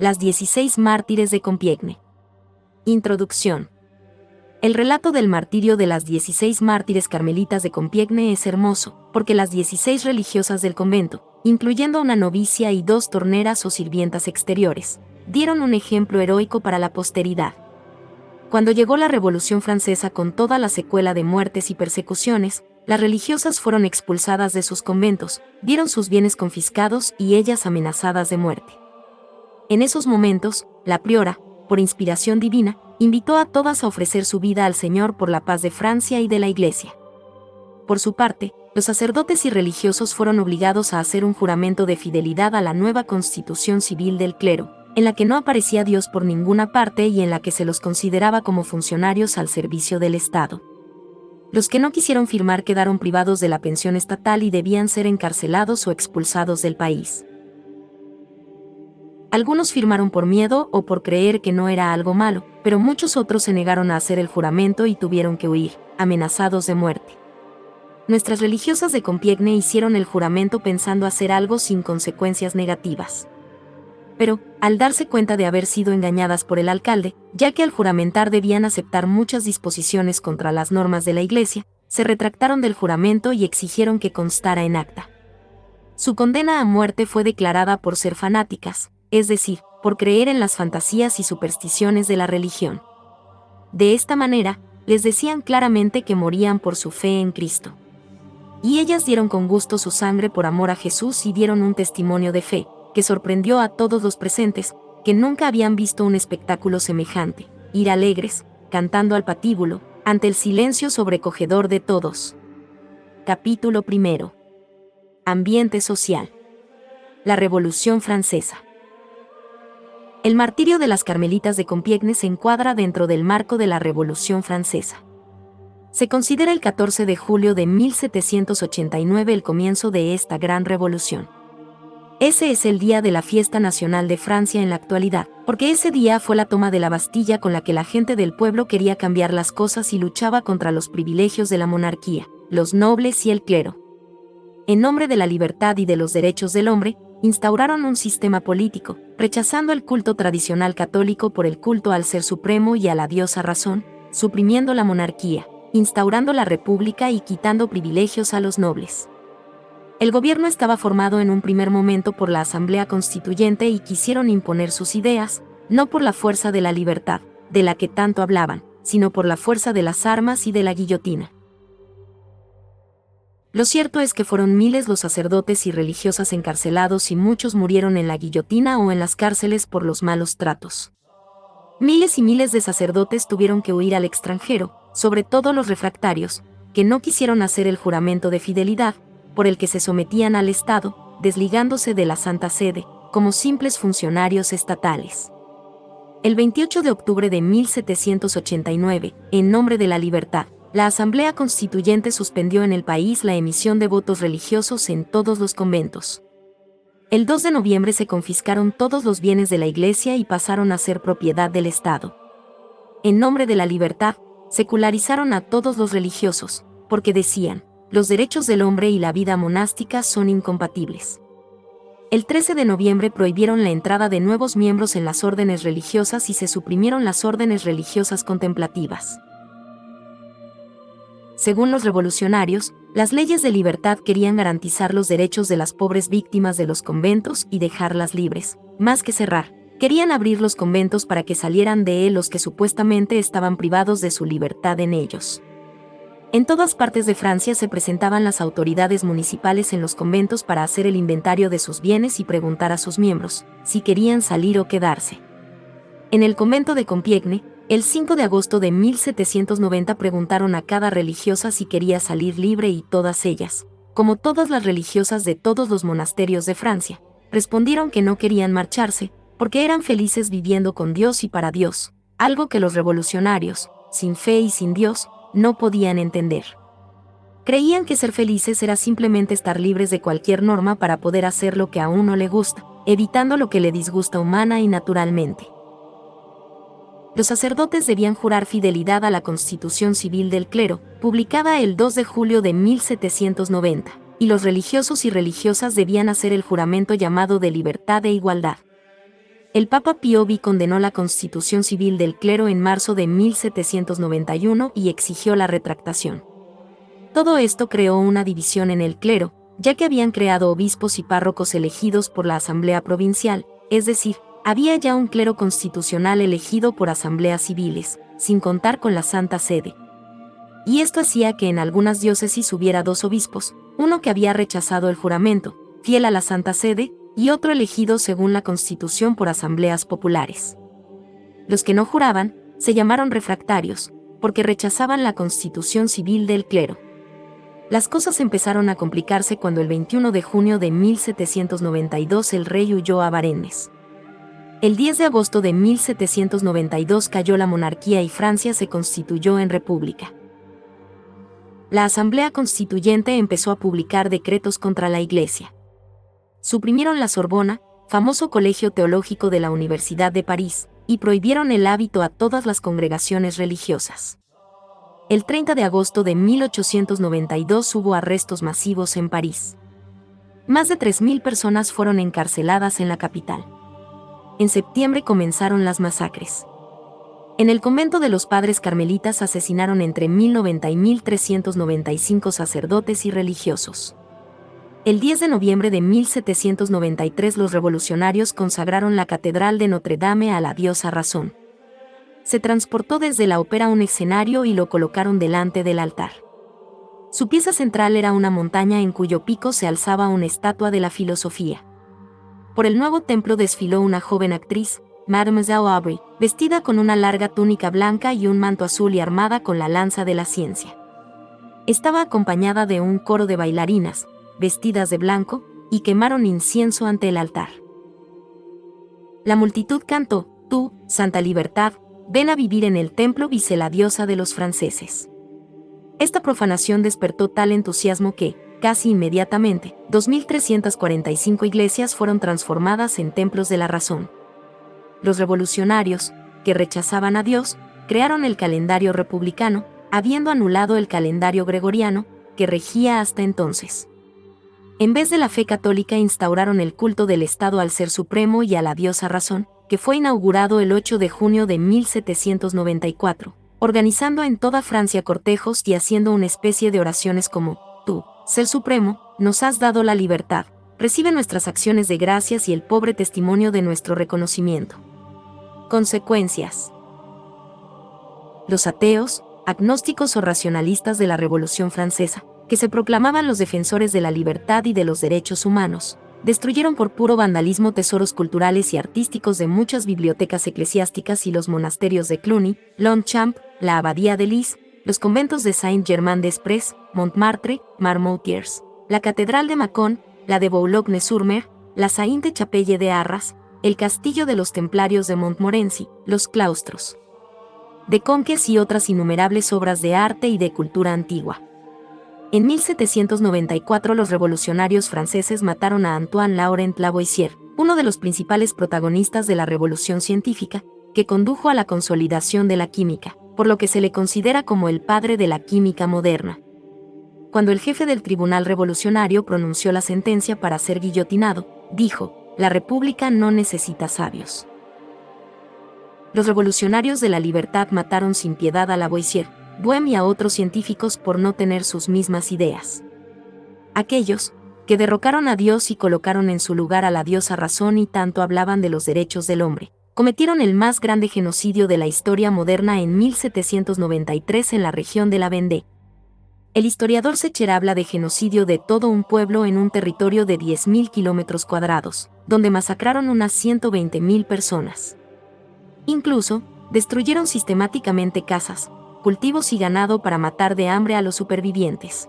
Las 16 mártires de Compiègne. Introducción. El relato del martirio de las 16 mártires carmelitas de Compiègne es hermoso, porque las 16 religiosas del convento, incluyendo una novicia y 2 torneras o sirvientas exteriores, dieron un ejemplo heroico para la posteridad. Cuando llegó la Revolución Francesa con toda la secuela de muertes y persecuciones, las religiosas fueron expulsadas de sus conventos, vieron sus bienes confiscados y ellas amenazadas de muerte. En esos momentos, la priora, por inspiración divina, invitó a todas a ofrecer su vida al Señor por la paz de Francia y de la Iglesia. Por su parte, los sacerdotes y religiosos fueron obligados a hacer un juramento de fidelidad a la nueva constitución civil del clero, en la que no aparecía Dios por ninguna parte y en la que se los consideraba como funcionarios al servicio del Estado. Los que no quisieron firmar quedaron privados de la pensión estatal y debían ser encarcelados o expulsados del país. Algunos firmaron por miedo o por creer que no era algo malo, pero muchos otros se negaron a hacer el juramento y tuvieron que huir, amenazados de muerte. Nuestras religiosas de Compiègne hicieron el juramento pensando hacer algo sin consecuencias negativas. Pero, al darse cuenta de haber sido engañadas por el alcalde, ya que al juramentar debían aceptar muchas disposiciones contra las normas de la Iglesia, se retractaron del juramento y exigieron que constara en acta. Su condena a muerte fue declarada por ser fanáticas, es decir, por creer en las fantasías y supersticiones de la religión. De esta manera, les decían claramente que morían por su fe en Cristo. Y ellas dieron con gusto su sangre por amor a Jesús y dieron un testimonio de fe, que sorprendió a todos los presentes, que nunca habían visto un espectáculo semejante, ir alegres, cantando al patíbulo, ante el silencio sobrecogedor de todos. Capítulo 1. Ambiente social. La Revolución Francesa. El martirio de las carmelitas de Compiègne se encuadra dentro del marco de la Revolución Francesa. Se considera el 14 de julio de 1789 el comienzo de esta gran revolución. Ese es el día de la fiesta nacional de Francia en la actualidad, porque ese día fue la toma de la Bastilla con la que la gente del pueblo quería cambiar las cosas y luchaba contra los privilegios de la monarquía, los nobles y el clero. En nombre de la libertad y de los derechos del hombre, instauraron un sistema político, rechazando el culto tradicional católico por el culto al Ser Supremo y a la diosa Razón, suprimiendo la monarquía, instaurando la república y quitando privilegios a los nobles. El gobierno estaba formado en un primer momento por la Asamblea Constituyente y quisieron imponer sus ideas, no por la fuerza de la libertad, de la que tanto hablaban, sino por la fuerza de las armas y de la guillotina. Lo cierto es que fueron miles los sacerdotes y religiosas encarcelados y muchos murieron en la guillotina o en las cárceles por los malos tratos. Miles y miles de sacerdotes tuvieron que huir al extranjero, sobre todo los refractarios, que no quisieron hacer el juramento de fidelidad, por el que se sometían al Estado, desligándose de la Santa Sede, como simples funcionarios estatales. El 28 de octubre de 1789, en nombre de la libertad, la Asamblea Constituyente suspendió en el país la emisión de votos religiosos en todos los conventos. El 2 de noviembre se confiscaron todos los bienes de la Iglesia y pasaron a ser propiedad del Estado. En nombre de la libertad, secularizaron a todos los religiosos, porque decían, los derechos del hombre y la vida monástica son incompatibles. El 13 de noviembre prohibieron la entrada de nuevos miembros en las órdenes religiosas y se suprimieron las órdenes religiosas contemplativas. Según los revolucionarios, las leyes de libertad querían garantizar los derechos de las pobres víctimas de los conventos y dejarlas libres, más que cerrar. Querían abrir los conventos para que salieran de él los que supuestamente estaban privados de su libertad en ellos. En todas partes de Francia se presentaban las autoridades municipales en los conventos para hacer el inventario de sus bienes y preguntar a sus miembros si querían salir o quedarse. En el convento de Compiègne, el 5 de agosto de 1790 preguntaron a cada religiosa si quería salir libre y todas ellas, como todas las religiosas de todos los monasterios de Francia, respondieron que no querían marcharse, porque eran felices viviendo con Dios y para Dios, algo que los revolucionarios, sin fe y sin Dios, no podían entender. Creían que ser felices era simplemente estar libres de cualquier norma para poder hacer lo que a uno le gusta, evitando lo que le disgusta humana y naturalmente. Los sacerdotes debían jurar fidelidad a la Constitución Civil del Clero, publicada el 2 de julio de 1790, y los religiosos y religiosas debían hacer el juramento llamado de libertad e igualdad. El Papa Pío X condenó la constitución civil del clero en marzo de 1791 y exigió la retractación. Todo esto creó una división en el clero, ya que habían creado obispos y párrocos elegidos por la Asamblea Provincial, es decir, había ya un clero constitucional elegido por asambleas civiles, sin contar con la Santa Sede. Y esto hacía que en algunas diócesis hubiera dos obispos, uno que había rechazado el juramento, fiel a la Santa Sede, y otro elegido según la Constitución por asambleas populares. Los que no juraban se llamaron refractarios, porque rechazaban la Constitución civil del clero. Las cosas empezaron a complicarse cuando el 21 de junio de 1792 el rey huyó a Varennes. El 10 de agosto de 1792 cayó la monarquía y Francia se constituyó en república. La Asamblea Constituyente empezó a publicar decretos contra la Iglesia. Suprimieron la Sorbona, famoso colegio teológico de la Universidad de París, y prohibieron el hábito a todas las congregaciones religiosas. El 30 de agosto de 1892 hubo arrestos masivos en París. Más de 3.000 personas fueron encarceladas en la capital. En septiembre comenzaron las masacres. En el convento de los padres carmelitas asesinaron entre 1.090 y 1.395 sacerdotes y religiosos. El 10 de noviembre de 1793 los revolucionarios consagraron la Catedral de Notre Dame a la diosa Razón. Se transportó desde la ópera a un escenario y lo colocaron delante del altar. Su pieza central era una montaña en cuyo pico se alzaba una estatua de la filosofía. Por el nuevo templo desfiló una joven actriz, Mademoiselle Aubry, vestida con una larga túnica blanca y un manto azul y armada con la lanza de la ciencia. Estaba acompañada de un coro de bailarinas, vestidas de blanco, y quemaron incienso ante el altar. La multitud cantó: «Tú, Santa Libertad, ven a vivir en el templo», dice la diosa de los franceses. Esta profanación despertó tal entusiasmo que, casi inmediatamente, 2.345 iglesias fueron transformadas en templos de la razón. Los revolucionarios, que rechazaban a Dios, crearon el calendario republicano, habiendo anulado el calendario gregoriano, que regía hasta entonces. En vez de la fe católica instauraron el culto del Estado al Ser Supremo y a la diosa Razón, que fue inaugurado el 8 de junio de 1794, organizando en toda Francia cortejos y haciendo una especie de oraciones como: «Tú, Ser Supremo, nos has dado la libertad, recibe nuestras acciones de gracias y el pobre testimonio de nuestro reconocimiento». Consecuencias. Los ateos, agnósticos o racionalistas de la Revolución Francesa, que se proclamaban los defensores de la libertad y de los derechos humanos, destruyeron por puro vandalismo tesoros culturales y artísticos de muchas bibliotecas eclesiásticas y los monasterios de Cluny, Longchamp, la Abadía de Lis, los conventos de Saint-Germain-des-Prés, Montmartre, Marmoutiers, la Catedral de Mâcon, la de Boulogne-sur-Mer, la Sainte-Chapelle de Arras, el Castillo de los Templarios de Montmorency, los claustros de Conques y otras innumerables obras de arte y de cultura antigua. En 1794 los revolucionarios franceses mataron a Antoine Laurent Lavoisier, uno de los principales protagonistas de la revolución científica, que condujo a la consolidación de la química, por lo que se le considera como el padre de la química moderna. Cuando el jefe del tribunal revolucionario pronunció la sentencia para ser guillotinado, dijo: «La República no necesita sabios». Los revolucionarios de la libertad mataron sin piedad a Lavoisier, Bohme y a otros científicos por no tener sus mismas ideas. Aquellos que derrocaron a Dios y colocaron en su lugar a la diosa Razón y tanto hablaban de los derechos del hombre, cometieron el más grande genocidio de la historia moderna en 1793 en la región de la Vendée. El historiador Secher habla de genocidio de todo un pueblo en un territorio de 10.000 kilómetros cuadrados, donde masacraron unas 120.000 personas. Incluso, destruyeron sistemáticamente casas, cultivos y ganado para matar de hambre a los supervivientes.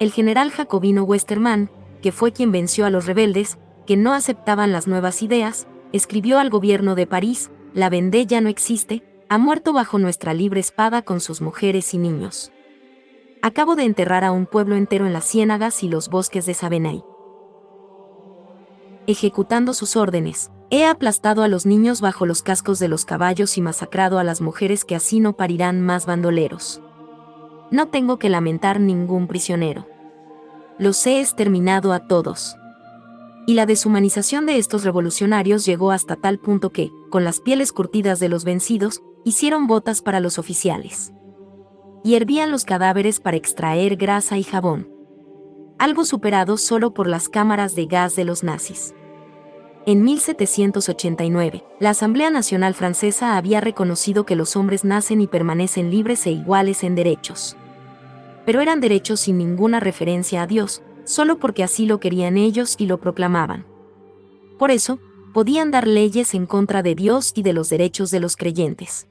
El general jacobino Westermann, que fue quien venció a los rebeldes, que no aceptaban las nuevas ideas, escribió al gobierno de París: «La Vendée ya no existe, ha muerto bajo nuestra libre espada con sus mujeres y niños. Acabo de enterrar a un pueblo entero en las ciénagas y los bosques de Savenay. Ejecutando sus órdenes, he aplastado a los niños bajo los cascos de los caballos y masacrado a las mujeres, que así no parirán más bandoleros. No tengo que lamentar ningún prisionero. Los he exterminado a todos». Y la deshumanización de estos revolucionarios llegó hasta tal punto que, con las pieles curtidas de los vencidos, hicieron botas para los oficiales. Y hervían los cadáveres para extraer grasa y jabón. Algo superado solo por las cámaras de gas de los nazis. En 1789, la Asamblea Nacional Francesa había reconocido que los hombres nacen y permanecen libres e iguales en derechos. Pero eran derechos sin ninguna referencia a Dios, solo porque así lo querían ellos y lo proclamaban. Por eso, podían dar leyes en contra de Dios y de los derechos de los creyentes.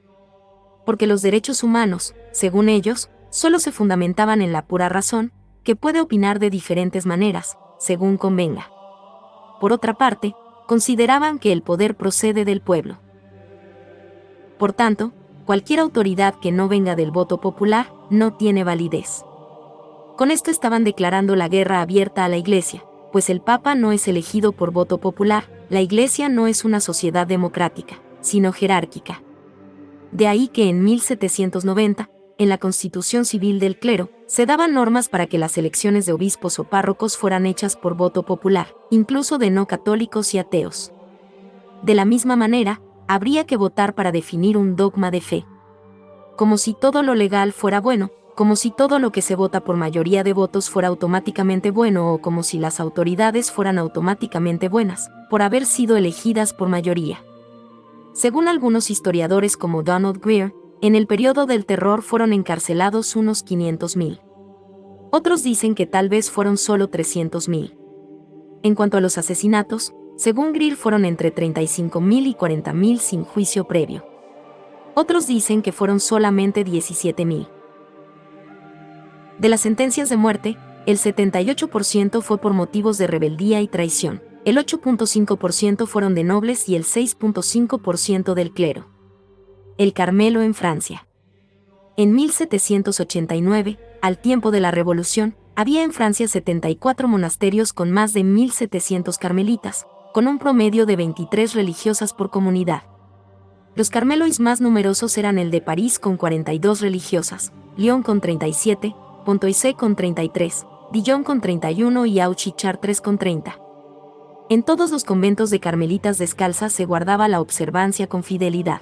Porque los derechos humanos, según ellos, solo se fundamentaban en la pura razón, que puede opinar de diferentes maneras, según convenga. Por otra parte, consideraban que el poder procede del pueblo. Por tanto, cualquier autoridad que no venga del voto popular no tiene validez. Con esto estaban declarando la guerra abierta a la Iglesia, pues el Papa no es elegido por voto popular, la Iglesia no es una sociedad democrática, sino jerárquica. De ahí que en 1790, en la Constitución Civil del Clero, se daban normas para que las elecciones de obispos o párrocos fueran hechas por voto popular, incluso de no católicos y ateos. De la misma manera, habría que votar para definir un dogma de fe. Como si todo lo legal fuera bueno, como si todo lo que se vota por mayoría de votos fuera automáticamente bueno o como si las autoridades fueran automáticamente buenas, por haber sido elegidas por mayoría. Según algunos historiadores como Donald Greer, en el periodo del terror fueron encarcelados unos 500.000. Otros dicen que tal vez fueron solo 300.000. En cuanto a los asesinatos, según Greer fueron entre 35.000 y 40.000 sin juicio previo. Otros dicen que fueron solamente 17.000. De las sentencias de muerte, el 78% fue por motivos de rebeldía y traición, el 8.5% fueron de nobles y el 6.5% del clero. El Carmelo en Francia. En 1789, al tiempo de la Revolución, había en Francia 74 monasterios con más de 1.700 carmelitas, con un promedio de 23 religiosas por comunidad. Los carmelois más numerosos eran el de París con 42 religiosas, Lyon con 37, Pontoise con 33, Dijon con 31 y Auch-y-Chartres con 30. En todos los conventos de carmelitas descalzas se guardaba la observancia con fidelidad.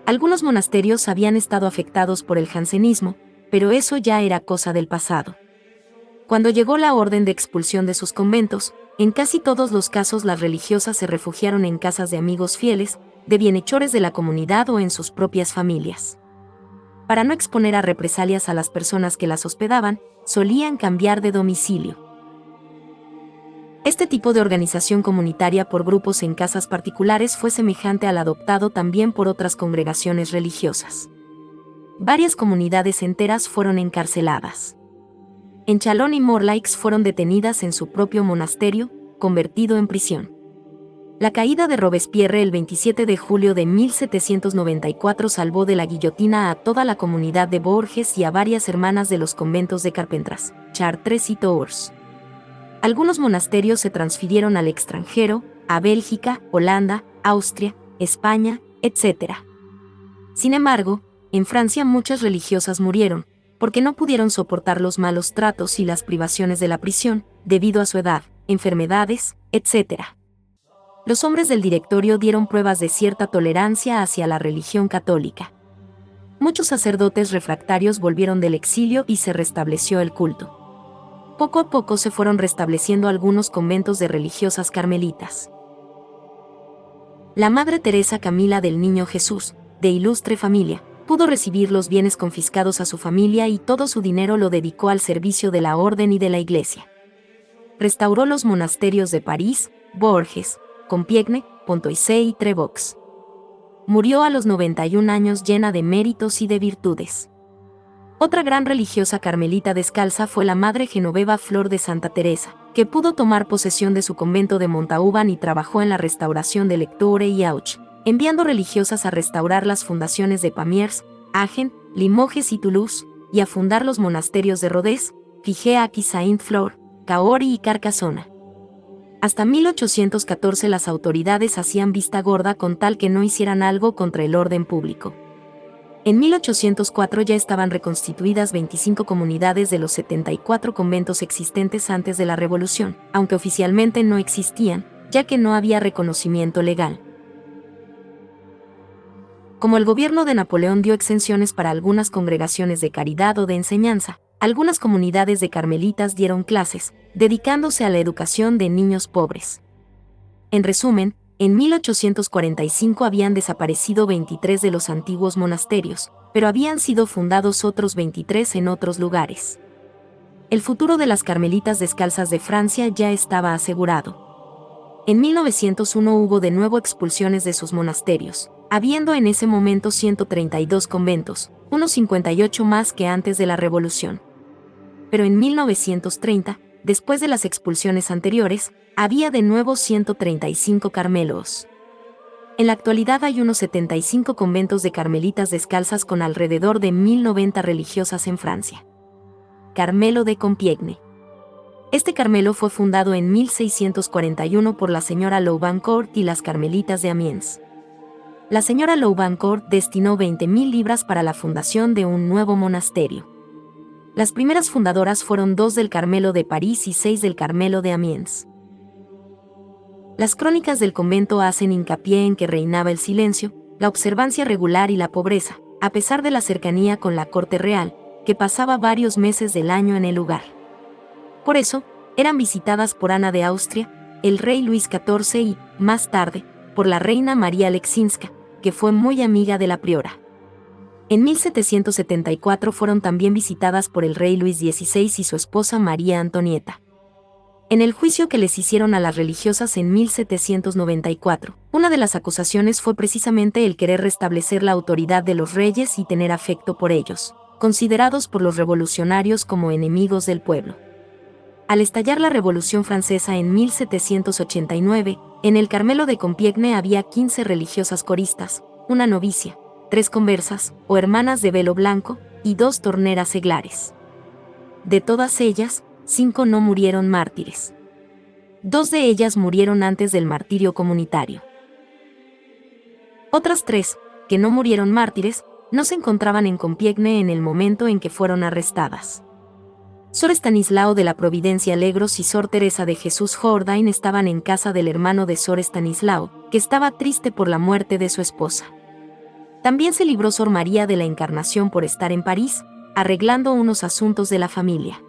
Algunos monasterios habían estado afectados por el jansenismo, pero eso ya era cosa del pasado. Cuando llegó la orden de expulsión de sus conventos, en casi todos los casos las religiosas se refugiaron en casas de amigos fieles, de bienhechores de la comunidad o en sus propias familias. Para no exponer a represalias a las personas que las hospedaban, solían cambiar de domicilio. Este tipo de organización comunitaria por grupos en casas particulares fue semejante al adoptado también por otras congregaciones religiosas. Varias comunidades enteras fueron encarceladas. En Chalon y Morlaix fueron detenidas en su propio monasterio, convertido en prisión. La caída de Robespierre el 27 de julio de 1794 salvó de la guillotina a toda la comunidad de Bourges y a varias hermanas de los conventos de Carpentras, Chartres y Tours. Algunos monasterios se transfirieron al extranjero, a Bélgica, Holanda, Austria, España, etc. Sin embargo, en Francia muchas religiosas murieron, porque no pudieron soportar los malos tratos y las privaciones de la prisión, debido a su edad, enfermedades, etc. Los hombres del directorio dieron pruebas de cierta tolerancia hacia la religión católica. Muchos sacerdotes refractarios volvieron del exilio y se restableció el culto. Poco a poco se fueron restableciendo algunos conventos de religiosas carmelitas. La Madre Teresa Camila del Niño Jesús, de ilustre familia, pudo recibir los bienes confiscados a su familia y todo su dinero lo dedicó al servicio de la orden y de la Iglesia. Restauró los monasterios de París, Bourges, Compiègne, Pontoise y Trebox. Murió a los 91 años llena de méritos y de virtudes. Otra gran religiosa carmelita descalza fue la Madre Genoveva Flor de Santa Teresa, que pudo tomar posesión de su convento de Montauban y trabajó en la restauración de Lectoure y Auch, enviando religiosas a restaurar las fundaciones de Pamiers, Agen, Limoges y Toulouse, y a fundar los monasterios de Rodez, Figeac y Saint-Flour, Cahors y Carcassonne. Hasta 1814 las autoridades hacían vista gorda con tal que no hicieran algo contra el orden público. En 1804 ya estaban reconstituidas 25 comunidades de los 74 conventos existentes antes de la Revolución, aunque oficialmente no existían, ya que no había reconocimiento legal. Como el gobierno de Napoleón dio exenciones para algunas congregaciones de caridad o de enseñanza, algunas comunidades de carmelitas dieron clases, dedicándose a la educación de niños pobres. En resumen, en 1845 habían desaparecido 23 de los antiguos monasterios, pero habían sido fundados otros 23 en otros lugares. El futuro de las carmelitas descalzas de Francia ya estaba asegurado. En 1901 hubo de nuevo expulsiones de sus monasterios, habiendo en ese momento 132 conventos, unos 58 más que antes de la Revolución. Pero en 1930, después de las expulsiones anteriores, había de nuevo 135 carmelos. En la actualidad hay unos 75 conventos de carmelitas descalzas con alrededor de 1090 religiosas en Francia. Carmelo de Compiègne. Este Carmelo fue fundado en 1641 por la señora Loubancourt y las carmelitas de Amiens. La señora Loubancourt destinó 20.000 libras para la fundación de un nuevo monasterio. Las primeras fundadoras fueron 2 del Carmelo de París y 6 del Carmelo de Amiens. Las crónicas del convento hacen hincapié en que reinaba el silencio, la observancia regular y la pobreza, a pesar de la cercanía con la corte real, que pasaba varios meses del año en el lugar. Por eso, eran visitadas por Ana de Austria, el rey Luis XIV y, más tarde, por la reina María Aleksínska, que fue muy amiga de la priora. En 1774 fueron también visitadas por el rey Luis XVI y su esposa María Antonieta. En el juicio que les hicieron a las religiosas en 1794, una de las acusaciones fue precisamente el querer restablecer la autoridad de los reyes y tener afecto por ellos, considerados por los revolucionarios como enemigos del pueblo. Al estallar la Revolución Francesa en 1789, en el Carmelo de Compiègne había 15 religiosas coristas, una novicia, 3 conversas, o hermanas de velo blanco, y 2 torneras seglares. De todas ellas, 5 no murieron mártires. 2 de ellas murieron antes del martirio comunitario. Otras 3, que no murieron mártires, no se encontraban en Compiègne en el momento en que fueron arrestadas. Sor Estanislao de la Providencia Alegros y Sor Teresa de Jesús Jourdain estaban en casa del hermano de Sor Estanislao, que estaba triste por la muerte de su esposa. También se libró Sor María de la Encarnación por estar en París, arreglando unos asuntos de la familia.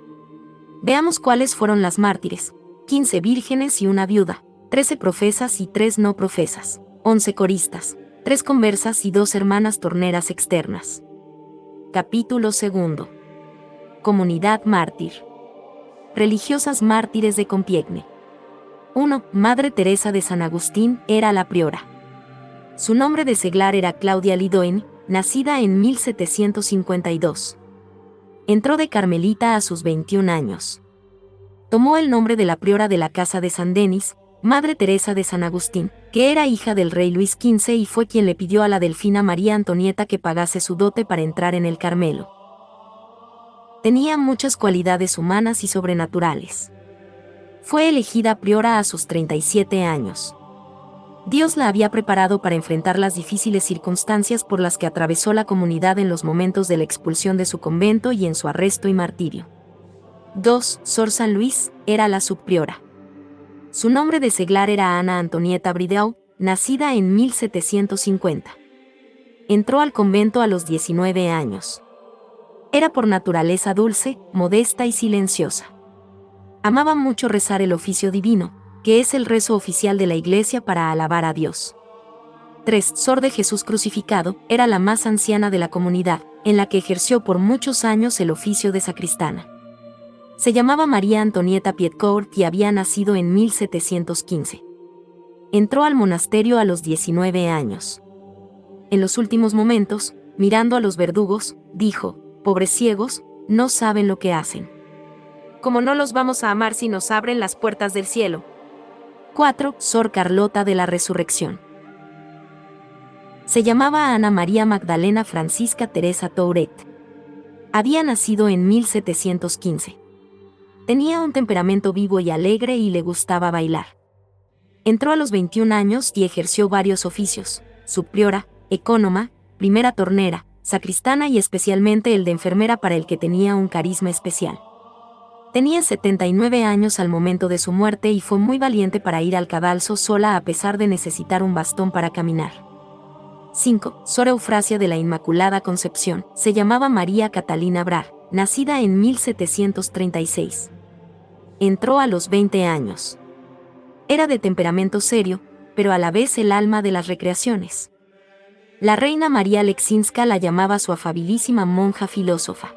Veamos cuáles fueron las mártires: 15 vírgenes y una viuda, 13 profesas y 3 no profesas, 11 coristas, 3 conversas y 2 hermanas torneras externas. Capítulo 2. Comunidad mártir. Religiosas mártires de Compiègne. 1. Madre Teresa de San Agustín era la priora. Su nombre de seglar era Claudia Lidoine, nacida en 1752. Entró de carmelita a sus 21 años. Tomó el nombre de la priora de la casa de San Denis, Madre Teresa de San Agustín, que era hija del rey Luis XV y fue quien le pidió a la delfina María Antonieta que pagase su dote para entrar en el Carmelo. Tenía muchas cualidades humanas y sobrenaturales. Fue elegida priora a sus 37 años. Dios la había preparado para enfrentar las difíciles circunstancias por las que atravesó la comunidad en los momentos de la expulsión de su convento y en su arresto y martirio. 2. Sor San Luis era la subpriora. Su nombre de seglar era Ana Antonieta Brideau, nacida en 1750. Entró al convento a los 19 años. Era por naturaleza dulce, modesta y silenciosa. Amaba mucho rezar el oficio divino, que es el rezo oficial de la Iglesia para alabar a Dios. 3. Sor de Jesús Crucificado, era la más anciana de la comunidad, en la que ejerció por muchos años el oficio de sacristana. Se llamaba María Antonieta Pietcourt y había nacido en 1715. Entró al monasterio a los 19 años. En los últimos momentos, mirando a los verdugos, dijo: «Pobres ciegos, no saben lo que hacen. ¿Cómo no los vamos a amar si nos abren las puertas del cielo?». 4. Sor Carlota de la Resurrección. Se llamaba Ana María Magdalena Francisca Teresa Touret. Había nacido en 1715. Tenía un temperamento vivo y alegre y le gustaba bailar. Entró a los 21 años y ejerció varios oficios: subpriora, ecónoma, primera tornera, sacristana y especialmente el de enfermera, para el que tenía un carisma especial. Tenía 79 años al momento de su muerte y fue muy valiente para ir al cadalso sola a pesar de necesitar un bastón para caminar. 5. Sor Eufrasia de la Inmaculada Concepción. Se llamaba María Catalina Brar, nacida en 1736. Entró a los 20 años. Era de temperamento serio, pero a la vez el alma de las recreaciones. La reina María Aleksínska la llamaba su afabilísima monja filósofa.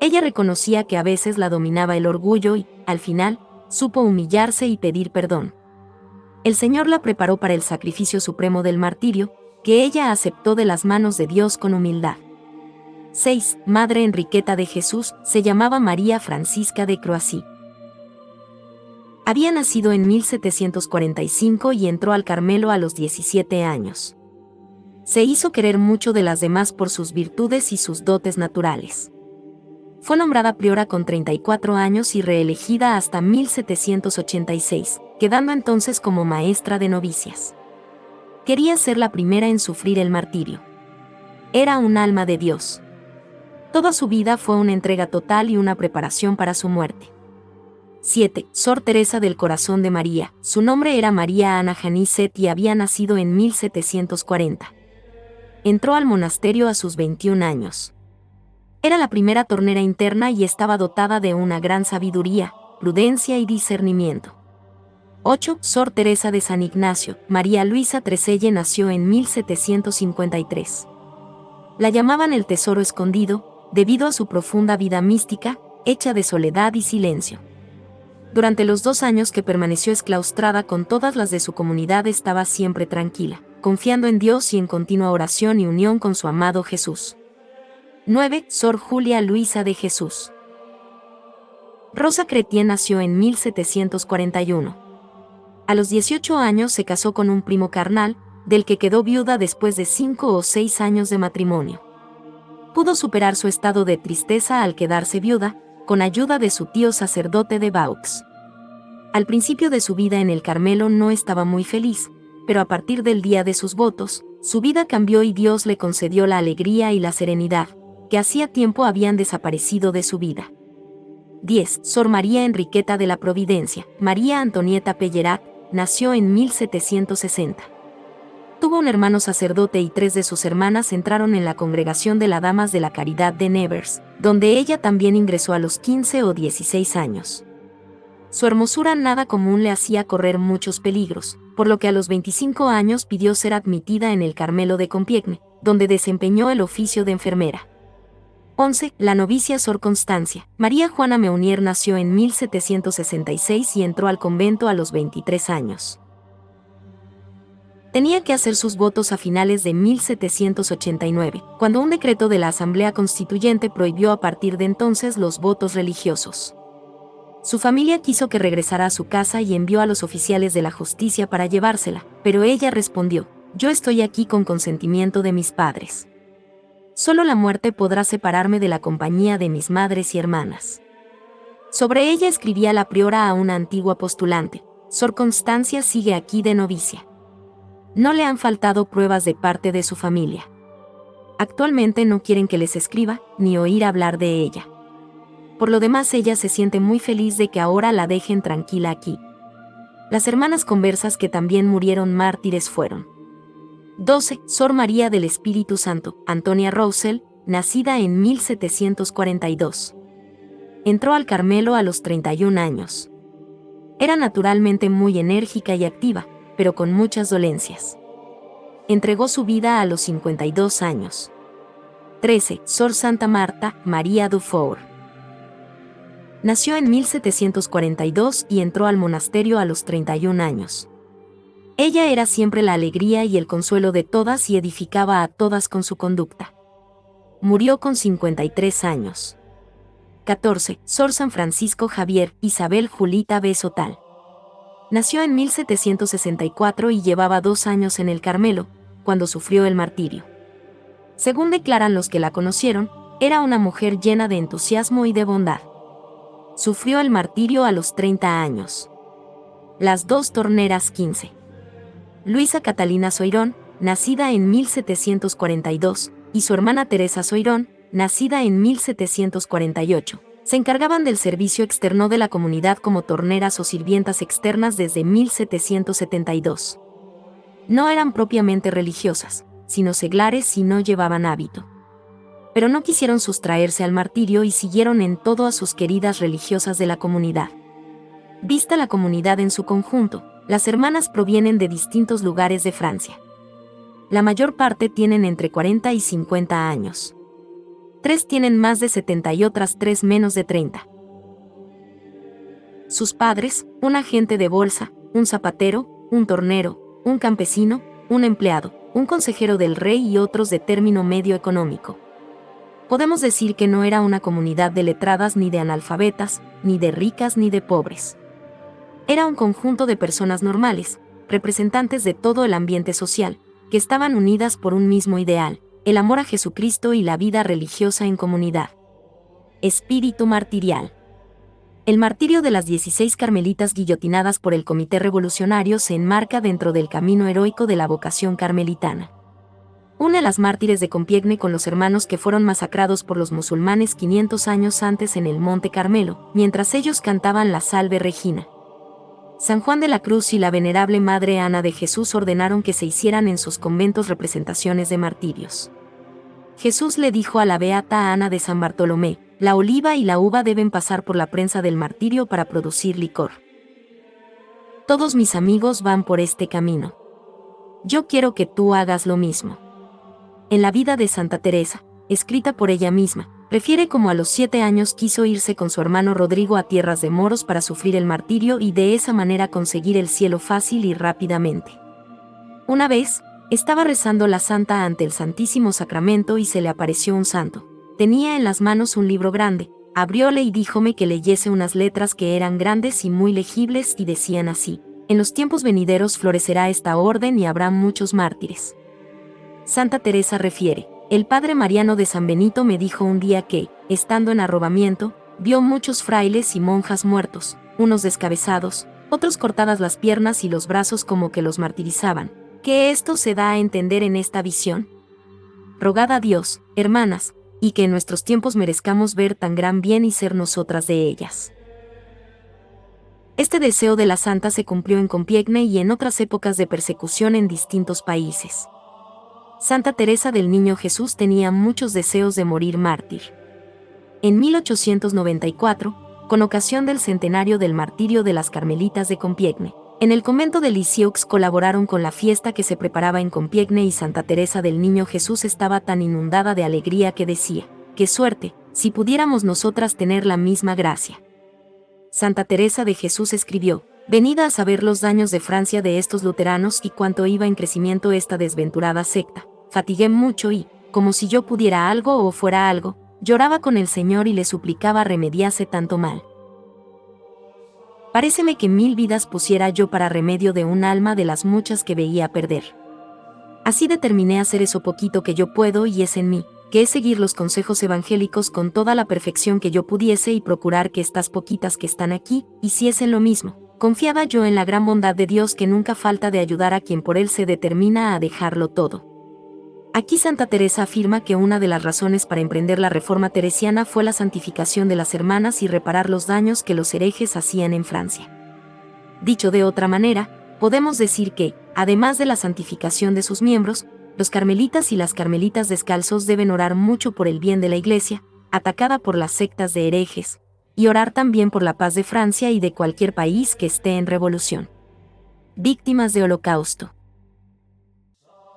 Ella reconocía que a veces la dominaba el orgullo y, al final, supo humillarse y pedir perdón. El Señor la preparó para el sacrificio supremo del martirio, que ella aceptó de las manos de Dios con humildad. 6. Madre Enriqueta de Jesús. Se llamaba María Francisca de Croacia. Había nacido en 1745 y entró al Carmelo a los 17 años. Se hizo querer mucho de las demás por sus virtudes y sus dotes naturales. Fue nombrada priora con 34 años y reelegida hasta 1786, quedando entonces como maestra de novicias. Quería ser la primera en sufrir el martirio. Era un alma de Dios. Toda su vida fue una entrega total y una preparación para su muerte. 7. Sor Teresa del Corazón de María. Su nombre era María Ana Janicet y había nacido en 1740. Entró al monasterio a sus 21 años. Era la primera tornera interna y estaba dotada de una gran sabiduría, prudencia y discernimiento. 8. Sor Teresa de San Ignacio. María Luisa Treselle nació en 1753. La llamaban el tesoro escondido, debido a su profunda vida mística, hecha de soledad y silencio. Durante los 2 años que permaneció exclaustrada con todas las de su comunidad estaba siempre tranquila, confiando en Dios y en continua oración y unión con su amado Jesús. 9. Sor Julia Luisa de Jesús. Rosa Chrétien nació en 1741. A los 18 años se casó con un primo carnal, del que quedó viuda después de 5 o 6 años de matrimonio. Pudo superar su estado de tristeza al quedarse viuda, con ayuda de su tío sacerdote de Vaux. Al principio de su vida en el Carmelo no estaba muy feliz, pero a partir del día de sus votos, su vida cambió y Dios le concedió la alegría y la serenidad, que hacía tiempo habían desaparecido de su vida. 10. Sor María Enriqueta de la Providencia. María Antonieta Pellerat nació en 1760. Tuvo un hermano sacerdote y 3 de sus hermanas entraron en la congregación de las Damas de la Caridad de Nevers, donde ella también ingresó a los 15 o 16 años. Su hermosura nada común le hacía correr muchos peligros, por lo que a los 25 años pidió ser admitida en el Carmelo de Compiègne, donde desempeñó el oficio de enfermera. 11. La novicia Sor Constancia. María Juana Meunier nació en 1766 y entró al convento a los 23 años. Tenía que hacer sus votos a finales de 1789, cuando un decreto de la Asamblea Constituyente prohibió a partir de entonces los votos religiosos. Su familia quiso que regresara a su casa y envió a los oficiales de la justicia para llevársela, pero ella respondió: «Yo estoy aquí con consentimiento de mis padres. Solo la muerte podrá separarme de la compañía de mis madres y hermanas». Sobre ella escribía la priora a una antigua postulante: «Sor Constancia sigue aquí de novicia. No le han faltado pruebas de parte de su familia. Actualmente no quieren que les escriba, ni oír hablar de ella. Por lo demás ella se siente muy feliz de que ahora la dejen tranquila aquí». Las hermanas conversas que también murieron mártires fueron: 12. Sor María del Espíritu Santo. Antonia Roussel, nacida en 1742. Entró al Carmelo a los 31 años. Era naturalmente muy enérgica y activa, pero con muchas dolencias. Entregó su vida a los 52 años. 13. Sor Santa Marta, María Dufour. Nació en 1742 y entró al monasterio a los 31 años. Ella era siempre la alegría y el consuelo de todas y edificaba a todas con su conducta. Murió con 53 años. 14. Sor San Francisco Javier, Isabel Julita Besotal. Nació en 1764 y llevaba 2 años en el Carmelo, cuando sufrió el martirio. Según declaran los que la conocieron, era una mujer llena de entusiasmo y de bondad. Sufrió el martirio a los 30 años. Las 2 torneras 15. Luisa Catalina Soirón, nacida en 1742, y su hermana Teresa Soirón, nacida en 1748, se encargaban del servicio externo de la comunidad como torneras o sirvientas externas desde 1772. No eran propiamente religiosas, sino seglares y no llevaban hábito. Pero no quisieron sustraerse al martirio y siguieron en todo a sus queridas religiosas de la comunidad. Vista la comunidad en su conjunto, las hermanas provienen de distintos lugares de Francia. La mayor parte tienen entre 40 y 50 años. 3 tienen más de 70 y otras 3 menos de 30. Sus padres, un agente de bolsa, un zapatero, un tornero, un campesino, un empleado, un consejero del rey y otros de término medio económico. Podemos decir que no era una comunidad de letradas ni de analfabetas, ni de ricas ni de pobres. Era un conjunto de personas normales, representantes de todo el ambiente social, que estaban unidas por un mismo ideal, el amor a Jesucristo y la vida religiosa en comunidad. Espíritu martirial. El martirio de las 16 carmelitas guillotinadas por el Comité Revolucionario se enmarca dentro del camino heroico de la vocación carmelitana. Une a las mártires de Compiègne con los hermanos que fueron masacrados por los musulmanes 500 años antes en el Monte Carmelo, mientras ellos cantaban la Salve Regina. San Juan de la Cruz y la venerable Madre Ana de Jesús ordenaron que se hicieran en sus conventos representaciones de martirios. Jesús le dijo a la beata Ana de San Bartolomé: la oliva y la uva deben pasar por la prensa del martirio para producir licor. Todos mis amigos van por este camino. Yo quiero que tú hagas lo mismo. En la vida de Santa Teresa, escrita por ella misma, refiere cómo a los 7 años quiso irse con su hermano Rodrigo a tierras de moros para sufrir el martirio y de esa manera conseguir el cielo fácil y rápidamente. Una vez, estaba rezando la santa ante el Santísimo Sacramento y se le apareció un santo. Tenía en las manos un libro grande, abrióle y díjome que leyese unas letras que eran grandes y muy legibles y decían así: en los tiempos venideros florecerá esta orden y habrá muchos mártires. Santa Teresa refiere: el padre Mariano de San Benito me dijo un día que, estando en arrobamiento, vio muchos frailes y monjas muertos, unos descabezados, otros cortadas las piernas y los brazos como que los martirizaban. ¿Qué esto se da a entender en esta visión? Rogad a Dios, hermanas, y que en nuestros tiempos merezcamos ver tan gran bien y ser nosotras de ellas. Este deseo de la santa se cumplió en Compiègne y en otras épocas de persecución en distintos países. Santa Teresa del Niño Jesús tenía muchos deseos de morir mártir. En 1894, con ocasión del centenario del martirio de las Carmelitas de Compiègne, en el convento de Lisieux colaboraron con la fiesta que se preparaba en Compiègne y Santa Teresa del Niño Jesús estaba tan inundada de alegría que decía: ¡qué suerte, si pudiéramos nosotras tener la misma gracia! Santa Teresa de Jesús escribió: venida a saber los daños de Francia de estos luteranos y cuánto iba en crecimiento esta desventurada secta. Fatigué mucho y, como si yo pudiera algo o fuera algo, lloraba con el Señor y le suplicaba remediase tanto mal. Paréceme que 1000 vidas pusiera yo para remedio de un alma de las muchas que veía perder. Así determiné hacer eso poquito que yo puedo y es en mí, que es seguir los consejos evangélicos con toda la perfección que yo pudiese y procurar que estas poquitas que están aquí hiciesen lo mismo. Confiaba yo en la gran bondad de Dios que nunca falta de ayudar a quien por él se determina a dejarlo todo. Aquí Santa Teresa afirma que una de las razones para emprender la reforma teresiana fue la santificación de las hermanas y reparar los daños que los herejes hacían en Francia. Dicho de otra manera, podemos decir que, además de la santificación de sus miembros, los carmelitas y las carmelitas descalzos deben orar mucho por el bien de la Iglesia, atacada por las sectas de herejes, y orar también por la paz de Francia y de cualquier país que esté en revolución. Víctimas de Holocausto.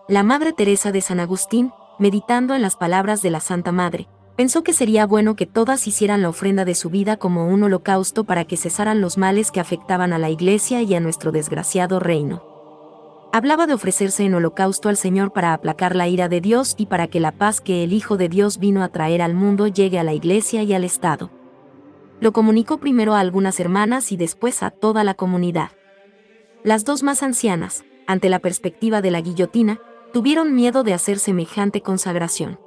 La Madre Teresa de San Agustín, meditando en las palabras de la Santa Madre, pensó que sería bueno que todas hicieran la ofrenda de su vida como un holocausto para que cesaran los males que afectaban a la Iglesia y a nuestro desgraciado reino. Hablaba de ofrecerse en holocausto al Señor para aplacar la ira de Dios y para que la paz que el Hijo de Dios vino a traer al mundo llegue a la Iglesia y al Estado. Lo comunicó primero a algunas hermanas y después a toda la comunidad. Las dos más ancianas, ante la perspectiva de la guillotina, tuvieron miedo de hacer semejante consagración.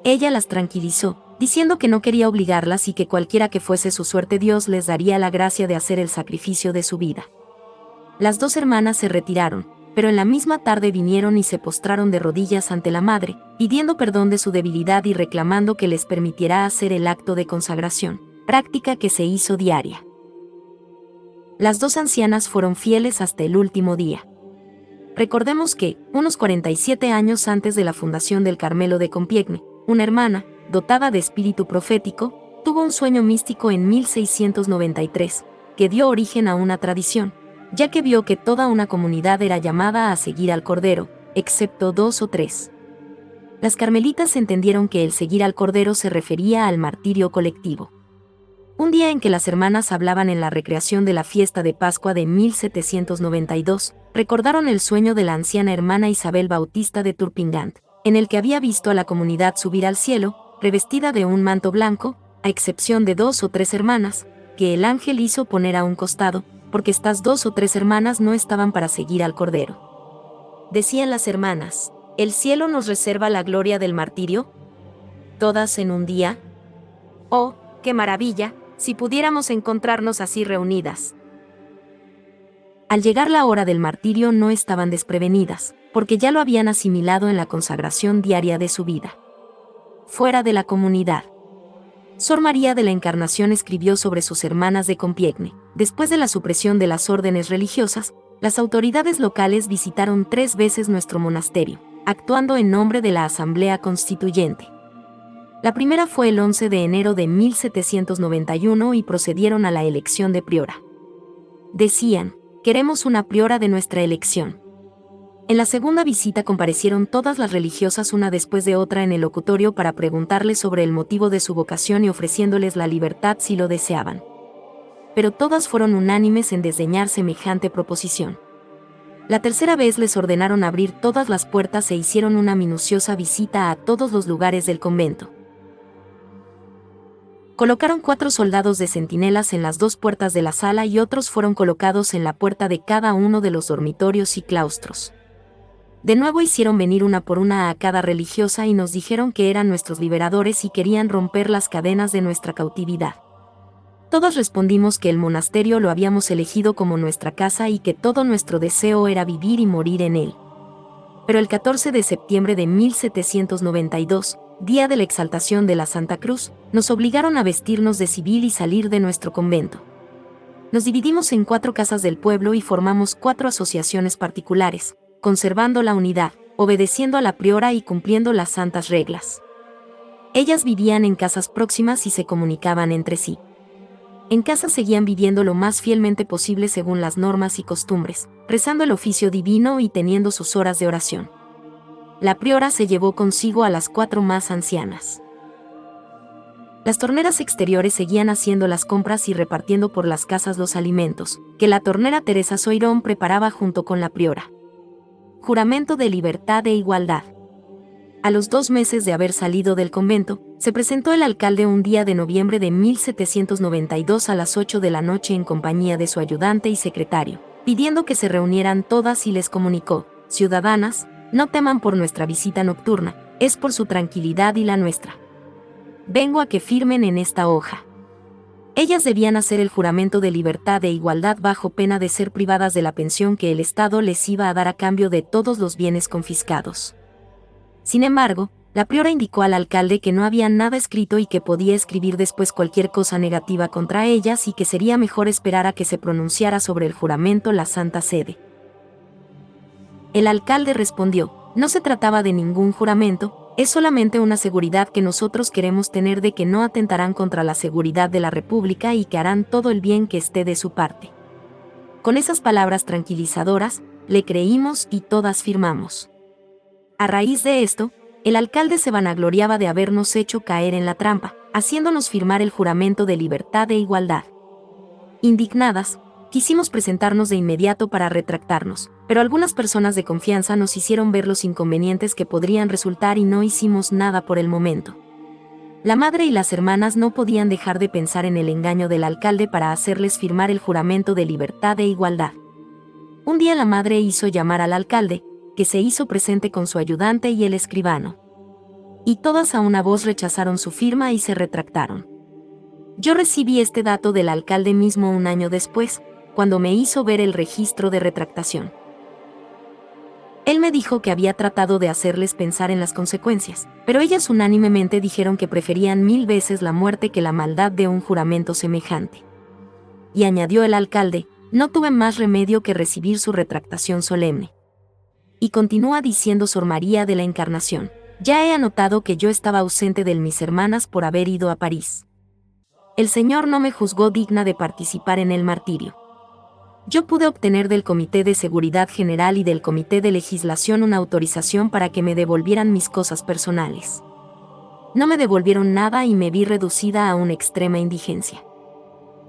Ella las tranquilizó, diciendo que no quería obligarlas y que cualquiera que fuese su suerte Dios les daría la gracia de hacer el sacrificio de su vida. Las dos hermanas se retiraron, pero en la misma tarde vinieron y se postraron de rodillas ante la madre, pidiendo perdón de su debilidad y reclamando que les permitiera hacer el acto de consagración, práctica que se hizo diaria. Las dos ancianas fueron fieles hasta el último día. Recordemos que, unos 47 años antes de la fundación del Carmelo de Compiègne, una hermana, dotada de espíritu profético, tuvo un sueño místico en 1693, que dio origen a una tradición, ya que vio que toda una comunidad era llamada a seguir al Cordero, excepto 2 o 3. Las carmelitas entendieron que el seguir al Cordero se refería al martirio colectivo. Un día en que las hermanas hablaban en la recreación de la fiesta de Pascua de 1792, recordaron el sueño de la anciana hermana Isabel Bautista de Turpingant, en el que había visto a la comunidad subir al cielo, revestida de un manto blanco, a excepción de 2 o 3 hermanas, que el ángel hizo poner a un costado, porque estas 2 o 3 hermanas no estaban para seguir al Cordero. Decían las hermanas, ¿el cielo nos reserva la gloria del martirio? ¿Todas en un día? ¡Oh, qué maravilla! Si pudiéramos encontrarnos así reunidas. Al llegar la hora del martirio no estaban desprevenidas, porque ya lo habían asimilado en la consagración diaria de su vida. Fuera de la comunidad. Sor María de la Encarnación escribió sobre sus hermanas de Compiègne. Después de la supresión de las órdenes religiosas, las autoridades locales visitaron 3 veces nuestro monasterio, actuando en nombre de la Asamblea Constituyente. La primera fue el 11 de enero de 1791 y procedieron a la elección de priora. Decían, queremos una priora de nuestra elección. En la segunda visita comparecieron todas las religiosas una después de otra en el locutorio para preguntarles sobre el motivo de su vocación y ofreciéndoles la libertad si lo deseaban. Pero todas fueron unánimes en desdeñar semejante proposición. La tercera vez les ordenaron abrir todas las puertas e hicieron una minuciosa visita a todos los lugares del convento. Colocaron 4 soldados de centinelas en las 2 puertas de la sala y otros fueron colocados en la puerta de cada uno de los dormitorios y claustros. De nuevo hicieron venir una por una a cada religiosa y nos dijeron que eran nuestros liberadores y querían romper las cadenas de nuestra cautividad. Todos respondimos que el monasterio lo habíamos elegido como nuestra casa y que todo nuestro deseo era vivir y morir en él. Pero el 14 de septiembre de 1792, día de la exaltación de la Santa Cruz, nos obligaron a vestirnos de civil y salir de nuestro convento. Nos dividimos en 4 casas del pueblo y formamos 4 asociaciones particulares, conservando la unidad, obedeciendo a la priora y cumpliendo las santas reglas. Ellas vivían en casas próximas y se comunicaban entre sí. En casa seguían viviendo lo más fielmente posible según las normas y costumbres, rezando el oficio divino y teniendo sus horas de oración. La priora se llevó consigo a las 4 más ancianas. Las torneras exteriores seguían haciendo las compras y repartiendo por las casas los alimentos, que la tornera Teresa Soirón preparaba junto con la priora. Juramento de libertad e igualdad. A los 2 meses de haber salido del convento, se presentó el alcalde un día de noviembre de 1792 a las 8 de la noche en compañía de su ayudante y secretario, pidiendo que se reunieran todas y les comunicó, ciudadanas, no teman por nuestra visita nocturna, es por su tranquilidad y la nuestra. Vengo a que firmen en esta hoja. Ellas debían hacer el juramento de libertad e igualdad bajo pena de ser privadas de la pensión que el Estado les iba a dar a cambio de todos los bienes confiscados. Sin embargo, la priora indicó al alcalde que no había nada escrito y que podía escribir después cualquier cosa negativa contra ellas y que sería mejor esperar a que se pronunciara sobre el juramento la Santa Sede. El alcalde respondió, no se trataba de ningún juramento, es solamente una seguridad que nosotros queremos tener de que no atentarán contra la seguridad de la República y que harán todo el bien que esté de su parte. Con esas palabras tranquilizadoras, le creímos y todas firmamos. A raíz de esto, el alcalde se vanagloriaba de habernos hecho caer en la trampa, haciéndonos firmar el juramento de libertad e igualdad. Indignadas, quisimos presentarnos de inmediato para retractarnos, pero algunas personas de confianza nos hicieron ver los inconvenientes que podrían resultar y no hicimos nada por el momento. La madre y las hermanas no podían dejar de pensar en el engaño del alcalde para hacerles firmar el juramento de libertad e igualdad. Un día la madre hizo llamar al alcalde, que se hizo presente con su ayudante y el escribano. Y todas a una voz rechazaron su firma y se retractaron. Yo recibí este dato del alcalde mismo un año después, cuando me hizo ver el registro de retractación. Él me dijo que había tratado de hacerles pensar en las consecuencias, pero ellas unánimemente dijeron que preferían 1000 veces la muerte que la maldad de un juramento semejante. Y añadió el alcalde, no tuve más remedio que recibir su retractación solemne. Y continúa diciendo Sor María de la Encarnación, ya he anotado que yo estaba ausente de mis hermanas por haber ido a París. El Señor no me juzgó digna de participar en el martirio. Yo pude obtener del Comité de Seguridad General y del Comité de Legislación una autorización para que me devolvieran mis cosas personales. No me devolvieron nada y me vi reducida a una extrema indigencia.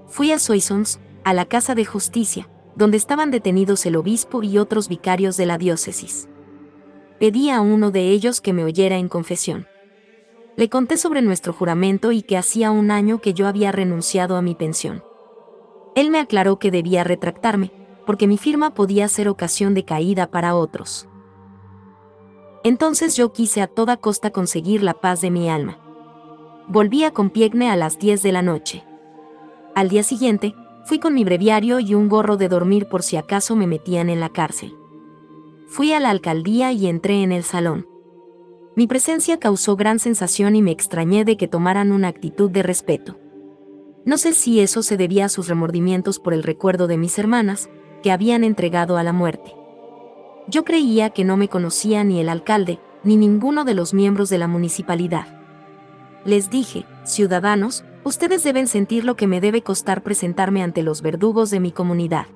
Fui a Soissons, a la Casa de Justicia, donde estaban detenidos el obispo y otros vicarios de la diócesis. Pedí a uno de ellos que me oyera en confesión. Le conté sobre nuestro juramento y que hacía 1 año que yo había renunciado a mi pensión. Él me aclaró que debía retractarme, porque mi firma podía ser ocasión de caída para otros. Entonces yo quise a toda costa conseguir la paz de mi alma. Volví a Compiègne a las 10 de la noche. Al día siguiente, fui con mi breviario y un gorro de dormir por si acaso me metían en la cárcel. Fui a la alcaldía y entré en el salón. Mi presencia causó gran sensación y me extrañé de que tomaran una actitud de respeto. No sé si eso se debía a sus remordimientos por el recuerdo de mis hermanas, que habían entregado a la muerte. Yo creía que no me conocía ni el alcalde, ni ninguno de los miembros de la municipalidad. Les dije, ciudadanos, ustedes deben sentir lo que me debe costar presentarme ante los verdugos de mi comunidad.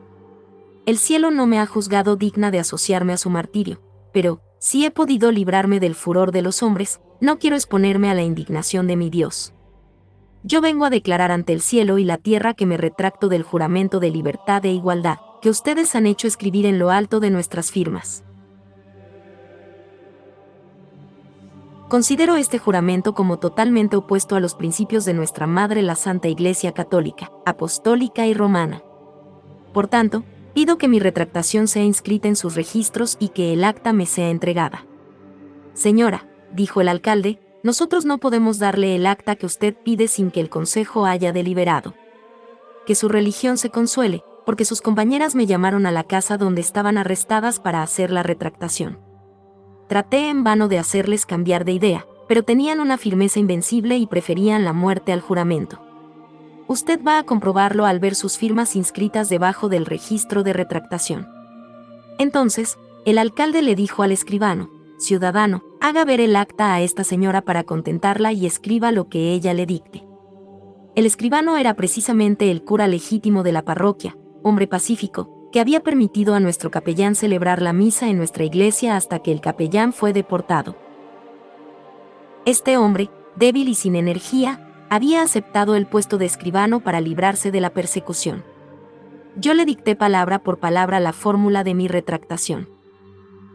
El cielo no me ha juzgado digna de asociarme a su martirio, pero, si he podido librarme del furor de los hombres, no quiero exponerme a la indignación de mi Dios. Yo vengo a declarar ante el cielo y la tierra que me retracto del juramento de libertad e igualdad, que ustedes han hecho escribir en lo alto de nuestras firmas. Considero este juramento como totalmente opuesto a los principios de nuestra Madre la Santa Iglesia Católica, Apostólica y Romana. Por tanto, pido que mi retractación sea inscrita en sus registros y que el acta me sea entregada. Señora, dijo el alcalde, nosotros no podemos darle el acta que usted pide sin que el consejo haya deliberado. Que su religión se consuele, porque sus compañeras me llamaron a la casa donde estaban arrestadas para hacer la retractación. Traté en vano de hacerles cambiar de idea, pero tenían una firmeza invencible y preferían la muerte al juramento. Usted va a comprobarlo al ver sus firmas inscritas debajo del registro de retractación. Entonces, el alcalde le dijo al escribano, ciudadano, haga ver el acta a esta señora para contentarla y escriba lo que ella le dicte. El escribano era precisamente el cura legítimo de la parroquia, hombre pacífico, que había permitido a nuestro capellán celebrar la misa en nuestra iglesia hasta que el capellán fue deportado. Este hombre, débil y sin energía, había aceptado el puesto de escribano para librarse de la persecución. Yo le dicté palabra por palabra la fórmula de mi retractación.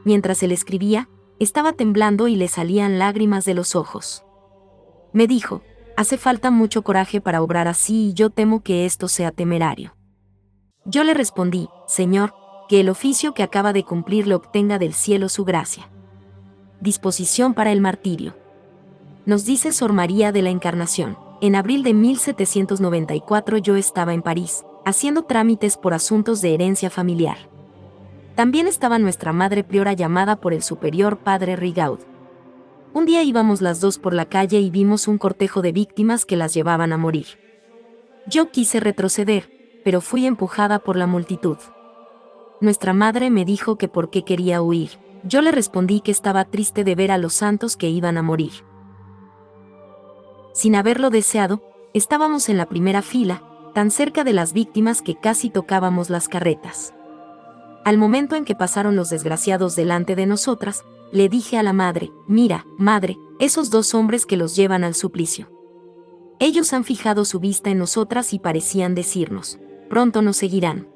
Mientras él escribía, estaba temblando y le salían lágrimas de los ojos. Me dijo, hace falta mucho coraje para obrar así y yo temo que esto sea temerario. Yo le respondí, Señor, que el oficio que acaba de cumplir le obtenga del cielo su gracia. Disposición para el martirio. Nos dice Sor María de la Encarnación, en abril de 1794 yo estaba en París, haciendo trámites por asuntos de herencia familiar. También estaba nuestra madre priora llamada por el superior padre Rigaud. Un día íbamos las dos por la calle y vimos un cortejo de víctimas que las llevaban a morir. Yo quise retroceder, pero fui empujada por la multitud. Nuestra madre me dijo que por qué quería huir. Yo le respondí que estaba triste de ver a los santos que iban a morir. Sin haberlo deseado, estábamos en la primera fila, tan cerca de las víctimas que casi tocábamos las carretas. Al momento en que pasaron los desgraciados delante de nosotras, le dije a la madre, mira, madre, esos 2 hombres que los llevan al suplicio. Ellos han fijado su vista en nosotras y parecían decirnos, pronto nos seguirán.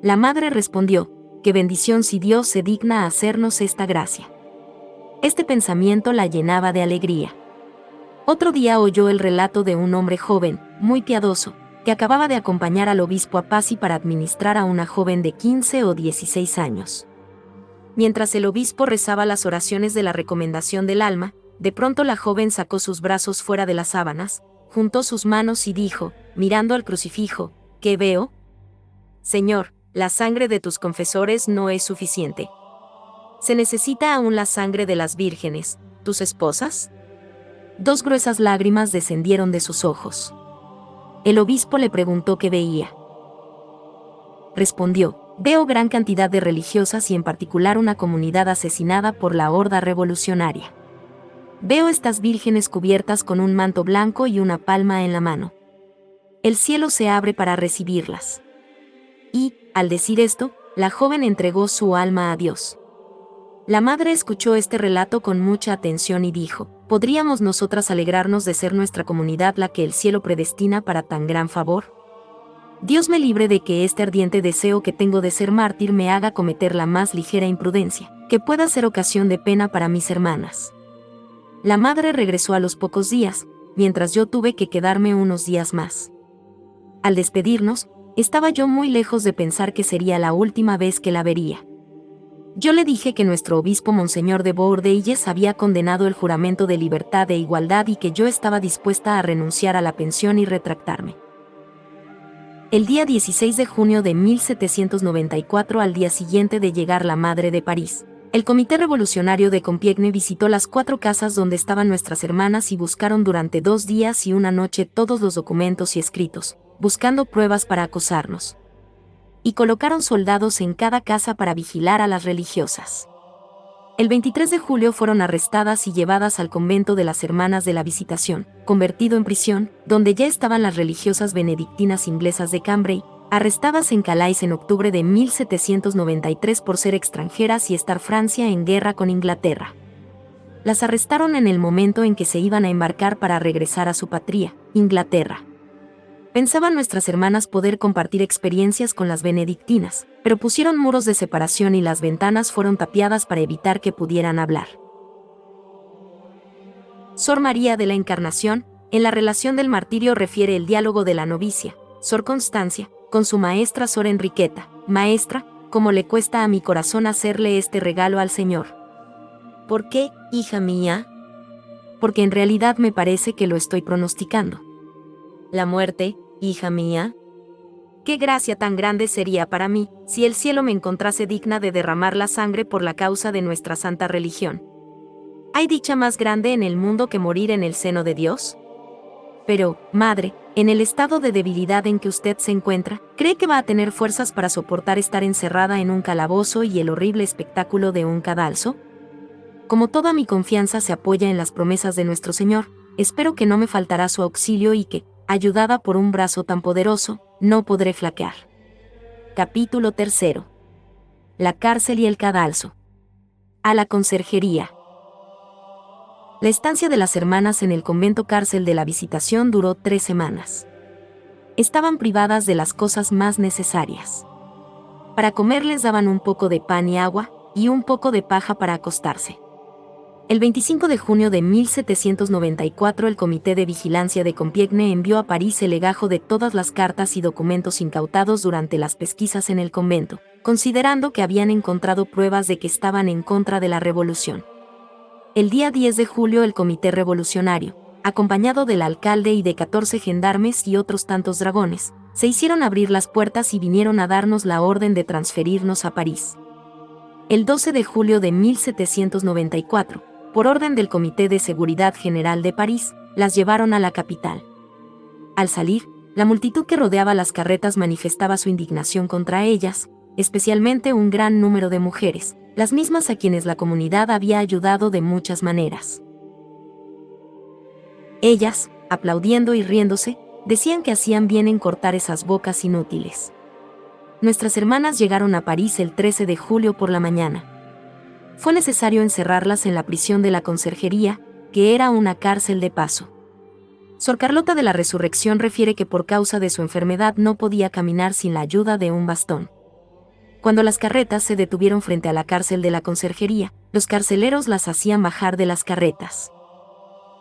La madre respondió, qué bendición si Dios se digna a hacernos esta gracia. Este pensamiento la llenaba de alegría. Otro día oyó el relato de un hombre joven, muy piadoso, que acababa de acompañar al obispo a Passy para administrar a una joven de 15 o 16 años. Mientras el obispo rezaba las oraciones de la recomendación del alma, de pronto la joven sacó sus brazos fuera de las sábanas, juntó sus manos y dijo, mirando al crucifijo, ¿qué veo? Señor, la sangre de tus confesores no es suficiente. ¿Se necesita aún la sangre de las vírgenes, tus esposas? 2 gruesas lágrimas descendieron de sus ojos. El obispo le preguntó qué veía. Respondió: veo gran cantidad de religiosas y en particular una comunidad asesinada por la horda revolucionaria. Veo estas vírgenes cubiertas con un manto blanco y una palma en la mano. El cielo se abre para recibirlas. Y, al decir esto, la joven entregó su alma a Dios. La madre escuchó este relato con mucha atención y dijo: ¿podríamos nosotras alegrarnos de ser nuestra comunidad la que el cielo predestina para tan gran favor? Dios me libre de que este ardiente deseo que tengo de ser mártir me haga cometer la más ligera imprudencia, que pueda ser ocasión de pena para mis hermanas. La madre regresó a los pocos días, mientras yo tuve que quedarme unos días más. Al despedirnos, estaba yo muy lejos de pensar que sería la última vez que la vería. Yo le dije que nuestro obispo Monseñor de Bourdeilles había condenado el juramento de libertad e igualdad y que yo estaba dispuesta a renunciar a la pensión y retractarme. El día 16 de junio de 1794, al día siguiente de llegar la madre de París, el Comité Revolucionario de Compiègne visitó las 4 casas donde estaban nuestras hermanas y buscaron durante 2 días y una noche todos los documentos y escritos, buscando pruebas para acusarnos. Y colocaron soldados en cada casa para vigilar a las religiosas. El 23 de julio fueron arrestadas y llevadas al convento de las Hermanas de la Visitación, convertido en prisión, donde ya estaban las religiosas benedictinas inglesas de Cambrai, arrestadas en Calais en octubre de 1793 por ser extranjeras y estar Francia en guerra con Inglaterra. Las arrestaron en el momento en que se iban a embarcar para regresar a su patria, Inglaterra. Pensaban nuestras hermanas poder compartir experiencias con las benedictinas, pero pusieron muros de separación y las ventanas fueron tapiadas para evitar que pudieran hablar. Sor María de la Encarnación, en la relación del martirio refiere el diálogo de la novicia, Sor Constancia, con su maestra Sor Enriqueta: maestra, ¿cómo le cuesta a mi corazón hacerle este regalo al Señor? ¿Por qué, hija mía? Porque en realidad me parece que lo estoy pronosticando. La muerte, hija mía. Qué gracia tan grande sería para mí, si el cielo me encontrase digna de derramar la sangre por la causa de nuestra santa religión. ¿Hay dicha más grande en el mundo que morir en el seno de Dios? Pero, madre, en el estado de debilidad en que usted se encuentra, ¿cree que va a tener fuerzas para soportar estar encerrada en un calabozo y el horrible espectáculo de un cadalso? Como toda mi confianza se apoya en las promesas de nuestro Señor, espero que no me faltará su auxilio y que, ayudada por un brazo tan poderoso, no podré flaquear. Capítulo 3. La cárcel y el cadalso. A la conserjería. La estancia de las hermanas en el convento cárcel de la Visitación duró 3 semanas. Estaban privadas de las cosas más necesarias. Para comer les daban un poco de pan y agua, y un poco de paja para acostarse. El 25 de junio de 1794 el Comité de Vigilancia de Compiègne envió a París el legajo de todas las cartas y documentos incautados durante las pesquisas en el convento, considerando que habían encontrado pruebas de que estaban en contra de la revolución. El día 10 de julio el Comité Revolucionario, acompañado del alcalde y de 14 gendarmes y otros tantos dragones, se hicieron abrir las puertas y vinieron a darnos la orden de transferirnos a París. El 12 de julio de 1794, por orden del Comité de Seguridad General de París, las llevaron a la capital. Al salir, la multitud que rodeaba las carretas manifestaba su indignación contra ellas, especialmente un gran número de mujeres, las mismas a quienes la comunidad había ayudado de muchas maneras. Ellas, aplaudiendo y riéndose, decían que hacían bien en cortar esas bocas inútiles. Nuestras hermanas llegaron a París el 13 de julio por la mañana. Fue necesario encerrarlas en la prisión de la Conserjería, que era una cárcel de paso. Sor Carlota de la Resurrección refiere que por causa de su enfermedad no podía caminar sin la ayuda de un bastón. Cuando las carretas se detuvieron frente a la cárcel de la Conserjería, los carceleros las hacían bajar de las carretas.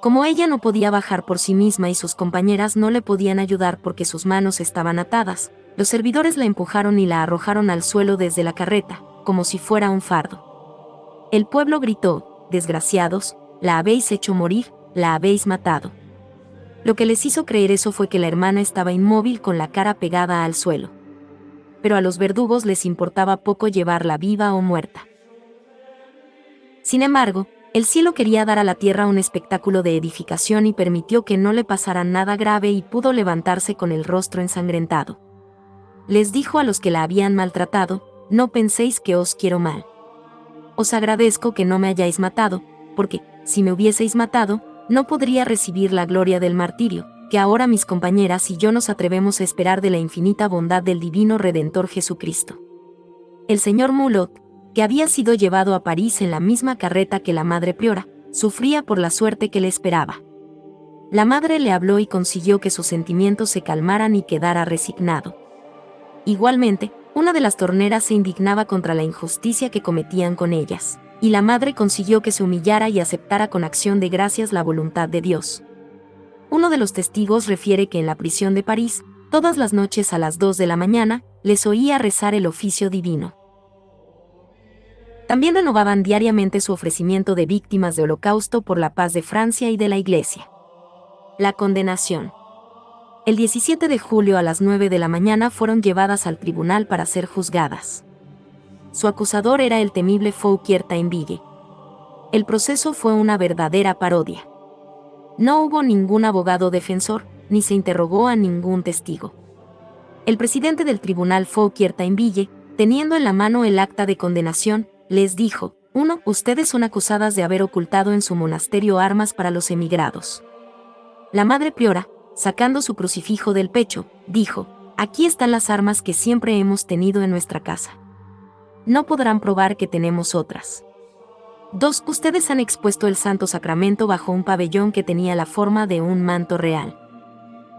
Como ella no podía bajar por sí misma y sus compañeras no le podían ayudar porque sus manos estaban atadas, los servidores la empujaron y la arrojaron al suelo desde la carreta, como si fuera un fardo. El pueblo gritó: «Desgraciados, la habéis hecho morir, la habéis matado». Lo que les hizo creer eso fue que la hermana estaba inmóvil con la cara pegada al suelo. Pero a los verdugos les importaba poco llevarla viva o muerta. Sin embargo, el cielo quería dar a la tierra un espectáculo de edificación y permitió que no le pasara nada grave y pudo levantarse con el rostro ensangrentado. Les dijo a los que la habían maltratado: no penséis que os quiero mal. Os agradezco que no me hayáis matado, porque, si me hubieseis matado, no podría recibir la gloria del martirio, que ahora mis compañeras y yo nos atrevemos a esperar de la infinita bondad del divino Redentor Jesucristo. El señor Mulot, que había sido llevado a París en la misma carreta que la madre priora, sufría por la suerte que le esperaba. La madre le habló y consiguió que sus sentimientos se calmaran y quedara resignado. Igualmente, una de las torneras se indignaba contra la injusticia que cometían con ellas, y la madre consiguió que se humillara y aceptara con acción de gracias la voluntad de Dios. Uno de los testigos refiere que en la prisión de París, todas las noches a las 2 de la mañana, les oía rezar el oficio divino. También renovaban diariamente su ofrecimiento de víctimas de holocausto por la paz de Francia y de la Iglesia. La condenación. El 17 de julio a las 9 de la mañana fueron llevadas al tribunal para ser juzgadas. Su acusador era el temible Fouquier-Tinville. El proceso fue una verdadera parodia. No hubo ningún abogado defensor, ni se interrogó a ningún testigo. El presidente del tribunal, Fouquier-Tinville, teniendo en la mano el acta de condenación, les dijo: 1. Ustedes son acusadas de haber ocultado en su monasterio armas para los emigrados. La madre priora, sacando su crucifijo del pecho, dijo: aquí están las armas que siempre hemos tenido en nuestra casa. No podrán probar que tenemos otras. 2. Ustedes han expuesto el Santo Sacramento bajo un pabellón que tenía la forma de un manto real.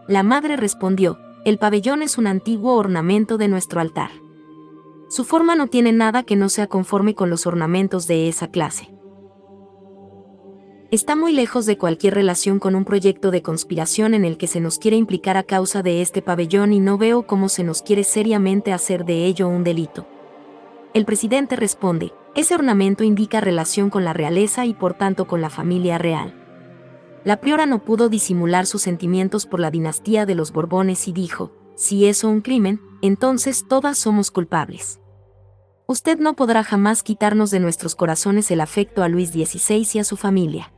La madre respondió: el pabellón es un antiguo ornamento de nuestro altar. Su forma no tiene nada que no sea conforme con los ornamentos de esa clase. Está muy lejos de cualquier relación con un proyecto de conspiración en el que se nos quiere implicar a causa de este pabellón, y no veo cómo se nos quiere seriamente hacer de ello un delito. El presidente responde: ese ornamento indica relación con la realeza y por tanto con la familia real. La priora no pudo disimular sus sentimientos por la dinastía de los Borbones y dijo: si es un crimen, entonces todas somos culpables. Usted no podrá jamás quitarnos de nuestros corazones el afecto a Luis XVI y a su familia.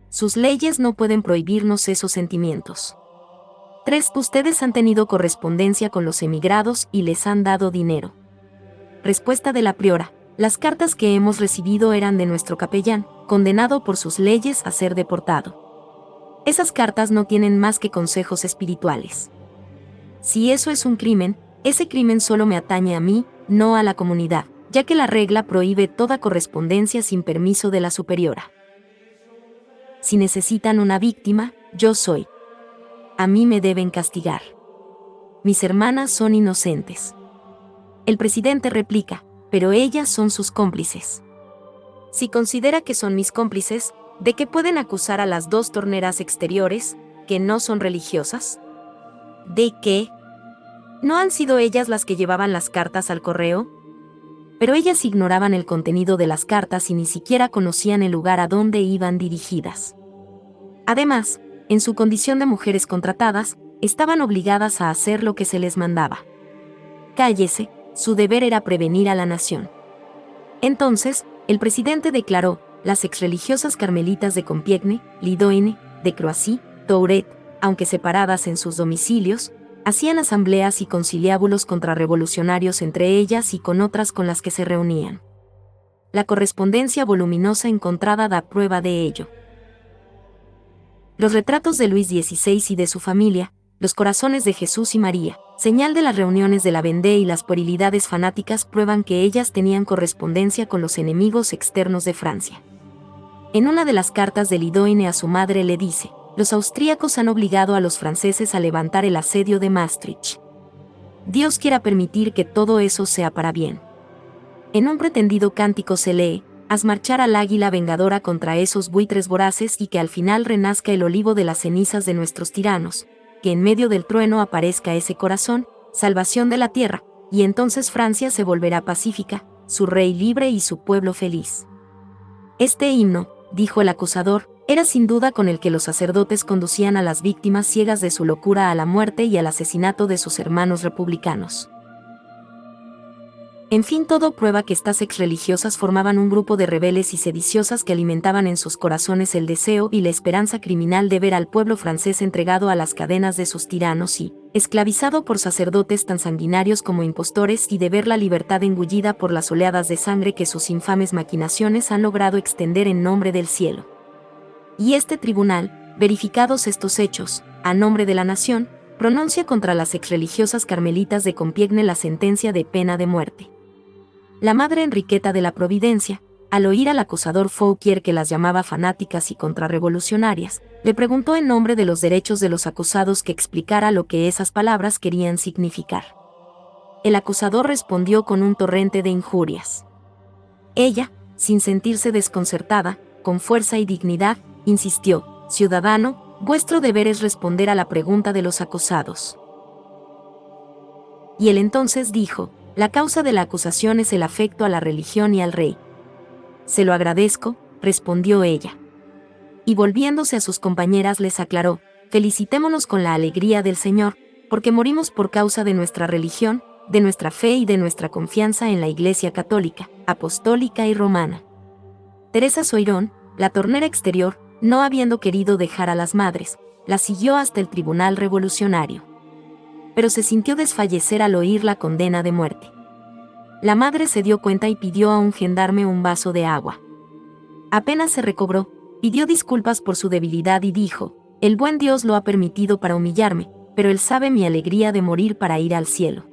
Sus leyes no pueden prohibirnos esos sentimientos. 3. Ustedes han tenido correspondencia con los emigrados y les han dado dinero. Respuesta de la priora: las cartas que hemos recibido eran de nuestro capellán, condenado por sus leyes a ser deportado. Esas cartas no tienen más que consejos espirituales. Si eso es un crimen, ese crimen solo me atañe a mí, no a la comunidad, ya que la regla prohíbe toda correspondencia sin permiso de la superiora. Si necesitan una víctima, yo soy. A mí me deben castigar. Mis hermanas son inocentes. El presidente replica: pero ellas son sus cómplices. Si considera que son mis cómplices, ¿de qué pueden acusar a las 2 torneras exteriores, que no son religiosas? ¿De qué? ¿No han sido ellas las que llevaban las cartas al correo? Pero ellas ignoraban el contenido de las cartas y ni siquiera conocían el lugar a donde iban dirigidas. Además, en su condición de mujeres contratadas, estaban obligadas a hacer lo que se les mandaba. Cállese, su deber era prevenir a la nación. Entonces, el presidente declaró: las exreligiosas carmelitas de Compiègne, Lidoine, de Croissy, Touret, aunque separadas en sus domicilios, hacían asambleas y conciliábulos contrarrevolucionarios entre ellas y con otras con las que se reunían. La correspondencia voluminosa encontrada da prueba de ello. Los retratos de Luis XVI y de su familia, los corazones de Jesús y María, señal de las reuniones de la Vendée, y las puerilidades fanáticas prueban que ellas tenían correspondencia con los enemigos externos de Francia. En una de las cartas de Lidoine a su madre le dice: los austríacos han obligado a los franceses a levantar el asedio de Maastricht. Dios quiera permitir que todo eso sea para bien. En un pretendido cántico se lee: haz marchar al águila vengadora contra esos buitres voraces, y que al final renazca el olivo de las cenizas de nuestros tiranos, que en medio del trueno aparezca ese corazón, salvación de la tierra, y entonces Francia se volverá pacífica, su rey libre y su pueblo feliz. Este himno, dijo el acusador, era sin duda con el que los sacerdotes conducían a las víctimas ciegas de su locura a la muerte y al asesinato de sus hermanos republicanos. En fin, todo prueba que estas exreligiosas formaban un grupo de rebeldes y sediciosas que alimentaban en sus corazones el deseo y la esperanza criminal de ver al pueblo francés entregado a las cadenas de sus tiranos y esclavizado por sacerdotes tan sanguinarios como impostores, y de ver la libertad engullida por las oleadas de sangre que sus infames maquinaciones han logrado extender en nombre del cielo. Y este tribunal, verificados estos hechos, a nombre de la nación, pronuncia contra las exreligiosas carmelitas de Compiègne la sentencia de pena de muerte. La madre Enriqueta de la Providencia, al oír al acusador Fouquier, que las llamaba fanáticas y contrarrevolucionarias, le preguntó en nombre de los derechos de los acusados que explicara lo que esas palabras querían significar. El acusador respondió con un torrente de injurias. Ella, sin sentirse desconcertada, con fuerza y dignidad, insistió: «Ciudadano, vuestro deber es responder a la pregunta de los acusados». Y él entonces dijo: «La causa de la acusación es el afecto a la religión y al rey». «Se lo agradezco», respondió ella. Y volviéndose a sus compañeras les aclaró: «Felicitémonos con la alegría del Señor, porque morimos por causa de nuestra religión, de nuestra fe y de nuestra confianza en la Iglesia católica, apostólica y romana». Teresa Soirón, la tornera exterior, no habiendo querido dejar a las madres, la siguió hasta el tribunal revolucionario. Pero se sintió desfallecer al oír la condena de muerte. La madre se dio cuenta y pidió a un gendarme un vaso de agua. Apenas se recobró, pidió disculpas por su debilidad y dijo: «El buen Dios lo ha permitido para humillarme, pero Él sabe mi alegría de morir para ir al cielo».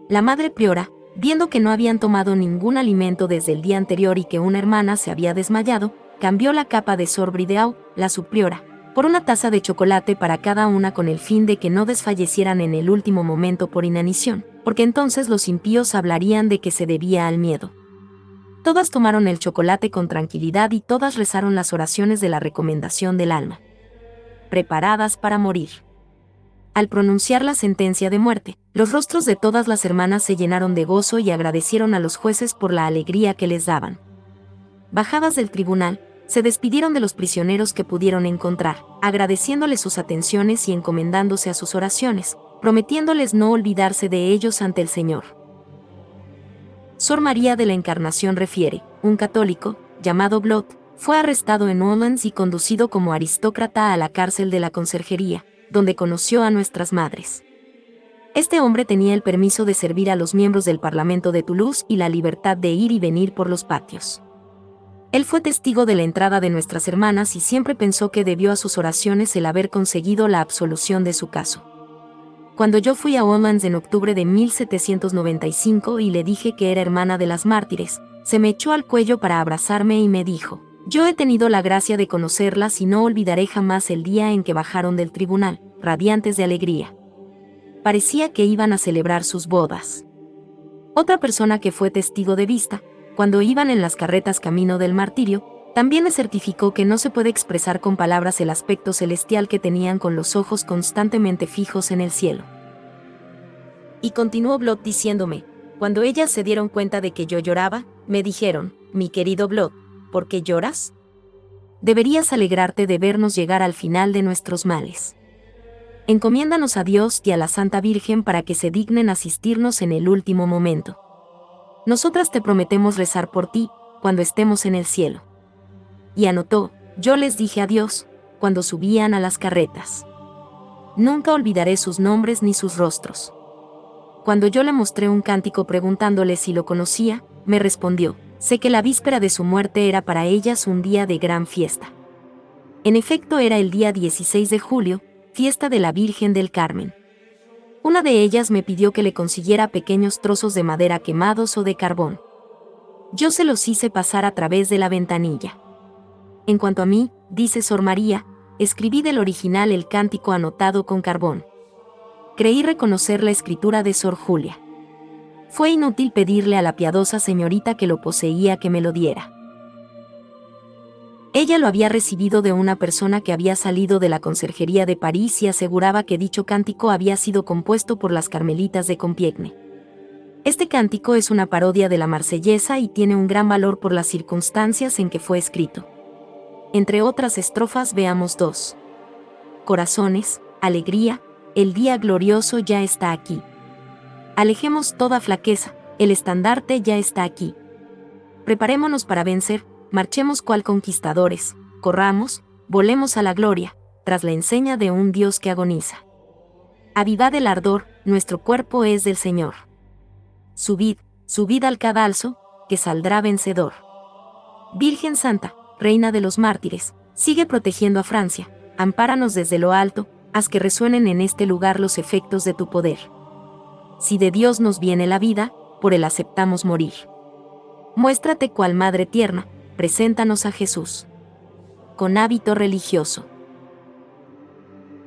La madre priora, viendo que no habían tomado ningún alimento desde el día anterior y que una hermana se había desmayado, cambió la capa de Sor Brideau, la subpriora, por una taza de chocolate para cada una, con el fin de que no desfallecieran en el último momento por inanición, porque entonces los impíos hablarían de que se debía al miedo. Todas tomaron el chocolate con tranquilidad y todas rezaron las oraciones de la recomendación del alma, preparadas para morir. Al pronunciar la sentencia de muerte, los rostros de todas las hermanas se llenaron de gozo y agradecieron a los jueces por la alegría que les daban. Bajadas del tribunal, se despidieron de los prisioneros que pudieron encontrar, agradeciéndoles sus atenciones y encomendándose a sus oraciones, prometiéndoles no olvidarse de ellos ante el Señor. Sor María de la Encarnación refiere: un católico, llamado Blot, fue arrestado en Orleans y conducido como aristócrata a la cárcel de la Conserjería, donde conoció a nuestras madres. Este hombre tenía el permiso de servir a los miembros del Parlamento de Toulouse y la libertad de ir y venir por los patios. Él fue testigo de la entrada de nuestras hermanas y siempre pensó que debió a sus oraciones el haber conseguido la absolución de su caso. Cuando yo fui a Orleans en octubre de 1795 y le dije que era hermana de las mártires, se me echó al cuello para abrazarme y me dijo: «Yo he tenido la gracia de conocerlas y no olvidaré jamás el día en que bajaron del tribunal, radiantes de alegría. Parecía que iban a celebrar sus bodas». Otra persona que fue testigo de vista, cuando iban en las carretas camino del martirio, también le certificó que no se puede expresar con palabras el aspecto celestial que tenían, con los ojos constantemente fijos en el cielo. Y continuó Blot diciéndome: «Cuando ellas se dieron cuenta de que yo lloraba, me dijeron: «Mi querido Blot, ¿por qué lloras? Deberías alegrarte de vernos llegar al final de nuestros males. Encomiéndanos a Dios y a la Santa Virgen para que se dignen asistirnos en el último momento. Nosotras te prometemos rezar por ti, cuando estemos en el cielo». Y anotó: «Yo les dije adiós, cuando subían a las carretas. Nunca olvidaré sus nombres ni sus rostros». Cuando yo le mostré un cántico preguntándole si lo conocía, me respondió: «Sé que la víspera de su muerte era para ellas un día de gran fiesta». En efecto, era el día 16 de julio, fiesta de la Virgen del Carmen. Una de ellas me pidió que le consiguiera pequeños trozos de madera quemados o de carbón. Yo se los hice pasar a través de la ventanilla. En cuanto a mí, dice Sor María, escribí del original el cántico anotado con carbón. Creí reconocer la escritura de Sor Julia. Fue inútil pedirle a la piadosa señorita que lo poseía que me lo diera. Ella lo había recibido de una persona que había salido de la Conserjería de París y aseguraba que dicho cántico había sido compuesto por las carmelitas de Compiègne. Este cántico es una parodia de la Marsellesa y tiene un gran valor por las circunstancias en que fue escrito. Entre otras estrofas veamos dos. Corazones, alegría, el día glorioso ya está aquí. Alejemos toda flaqueza, el estandarte ya está aquí. Preparémonos para vencer, marchemos cual conquistadores, corramos, volemos a la gloria, tras la enseña de un Dios que agoniza. Avivad el ardor, nuestro cuerpo es del Señor. Subid, subid al cadalso, que saldrá vencedor. Virgen Santa, Reina de los mártires, sigue protegiendo a Francia, ampáranos desde lo alto, haz que resuenen en este lugar los efectos de tu poder. Si de Dios nos viene la vida, por él aceptamos morir. Muéstrate cual madre tierna, preséntanos a Jesús. Con hábito religioso.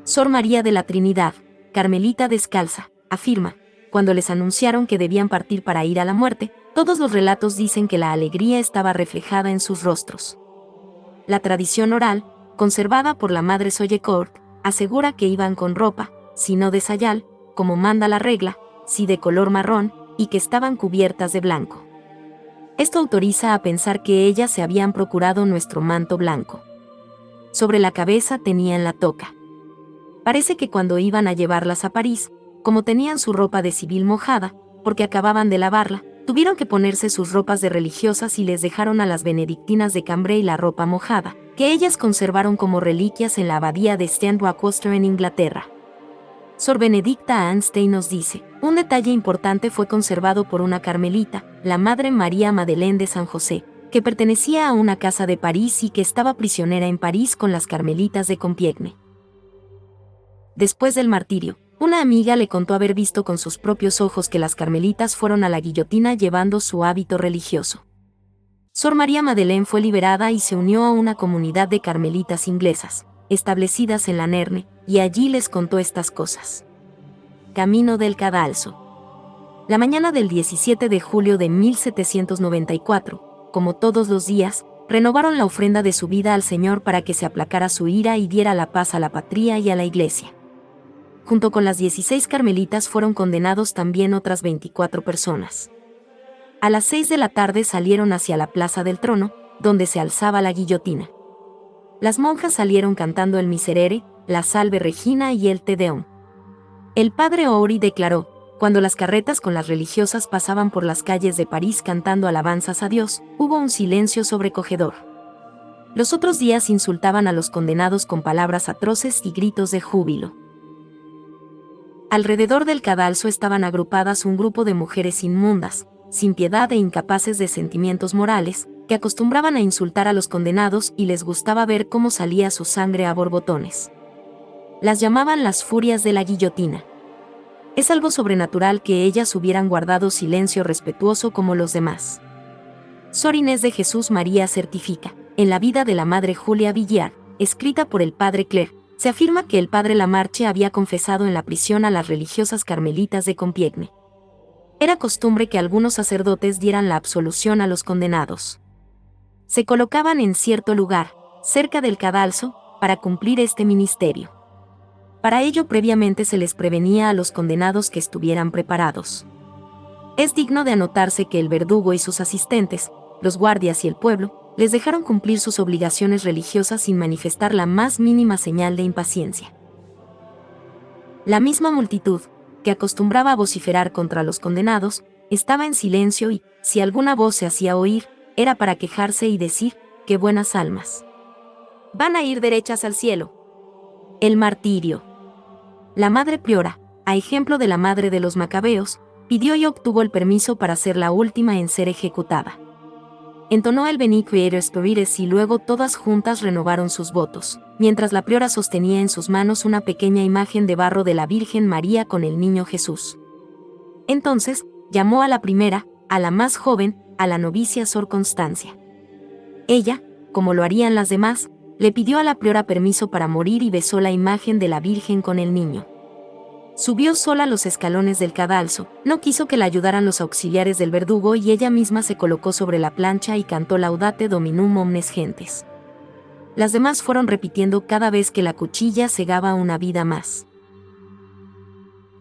Sor María de la Trinidad, Carmelita descalza, afirma, cuando les anunciaron que debían partir para ir a la muerte, todos los relatos dicen que la alegría estaba reflejada en sus rostros. La tradición oral, conservada por la madre Sollecourt, asegura que iban con ropa, si no de sayal, como manda la regla, si de color marrón, y que estaban cubiertas de blanco. Esto autoriza a pensar que ellas se habían procurado nuestro manto blanco. Sobre la cabeza tenían la toca. Parece que cuando iban a llevarlas a París, como tenían su ropa de civil mojada, porque acababan de lavarla, tuvieron que ponerse sus ropas de religiosas y les dejaron a las benedictinas de Cambrai la ropa mojada, que ellas conservaron como reliquias en la abadía de St. Rochester en Inglaterra. Sor Benedicta Anstey nos dice, un detalle importante fue conservado por una carmelita, la Madre María Madeleine de San José, que pertenecía a una casa de París y que estaba prisionera en París con las carmelitas de Compiègne. Después del martirio, una amiga le contó haber visto con sus propios ojos que las carmelitas fueron a la guillotina llevando su hábito religioso. Sor María Madeleine fue liberada y se unió a una comunidad de carmelitas inglesas, establecidas en la Nerne, y allí les contó estas cosas. Camino del Cadalso. La mañana del 17 de julio de 1794, como todos los días, renovaron la ofrenda de su vida al Señor para que se aplacara su ira y diera la paz a la patria y a la Iglesia. Junto con las 16 carmelitas fueron condenados también otras 24 personas. A las 6 de la tarde salieron hacia la Plaza del Trono, donde se alzaba la guillotina. Las monjas salieron cantando el Miserere, la Salve Regina y el Te Deum. El padre Ori declaró, cuando las carretas con las religiosas pasaban por las calles de París cantando alabanzas a Dios, hubo un silencio sobrecogedor. Los otros días insultaban a los condenados con palabras atroces y gritos de júbilo. Alrededor del cadalso estaban agrupadas un grupo de mujeres inmundas, sin piedad e incapaces de sentimientos morales, que acostumbraban a insultar a los condenados y les gustaba ver cómo salía su sangre a borbotones. Las llamaban las furias de la guillotina. Es algo sobrenatural que ellas hubieran guardado silencio respetuoso como los demás. Sor Inés de Jesús María certifica, en la vida de la Madre Julia Villard, escrita por el padre Clerc, se afirma que el padre Lamarche había confesado en la prisión a las religiosas carmelitas de Compiègne. Era costumbre que algunos sacerdotes dieran la absolución a los condenados. Se colocaban en cierto lugar, cerca del cadalso, para cumplir este ministerio. Para ello previamente se les prevenía a los condenados que estuvieran preparados. Es digno de anotarse que el verdugo y sus asistentes, los guardias y el pueblo, les dejaron cumplir sus obligaciones religiosas sin manifestar la más mínima señal de impaciencia. La misma multitud, que acostumbraba a vociferar contra los condenados, estaba en silencio y, si alguna voz se hacía oír, era para quejarse y decir, ¡qué buenas almas! Van a ir derechas al cielo. El martirio. La madre priora, a ejemplo de la madre de los macabeos, pidió y obtuvo el permiso para ser la última en ser ejecutada. Entonó el Veni Creator Spiritus y luego todas juntas renovaron sus votos, mientras la priora sostenía en sus manos una pequeña imagen de barro de la Virgen María con el niño Jesús. Entonces, llamó a la primera, a la más joven, a la novicia Sor Constancia. Ella, como lo harían las demás, le pidió a la priora permiso para morir y besó la imagen de la Virgen con el niño. Subió sola los escalones del cadalso, no quiso que la ayudaran los auxiliares del verdugo y ella misma se colocó sobre la plancha y cantó Laudate Dominum omnes gentes. Las demás fueron repitiendo cada vez que la cuchilla cegaba una vida más.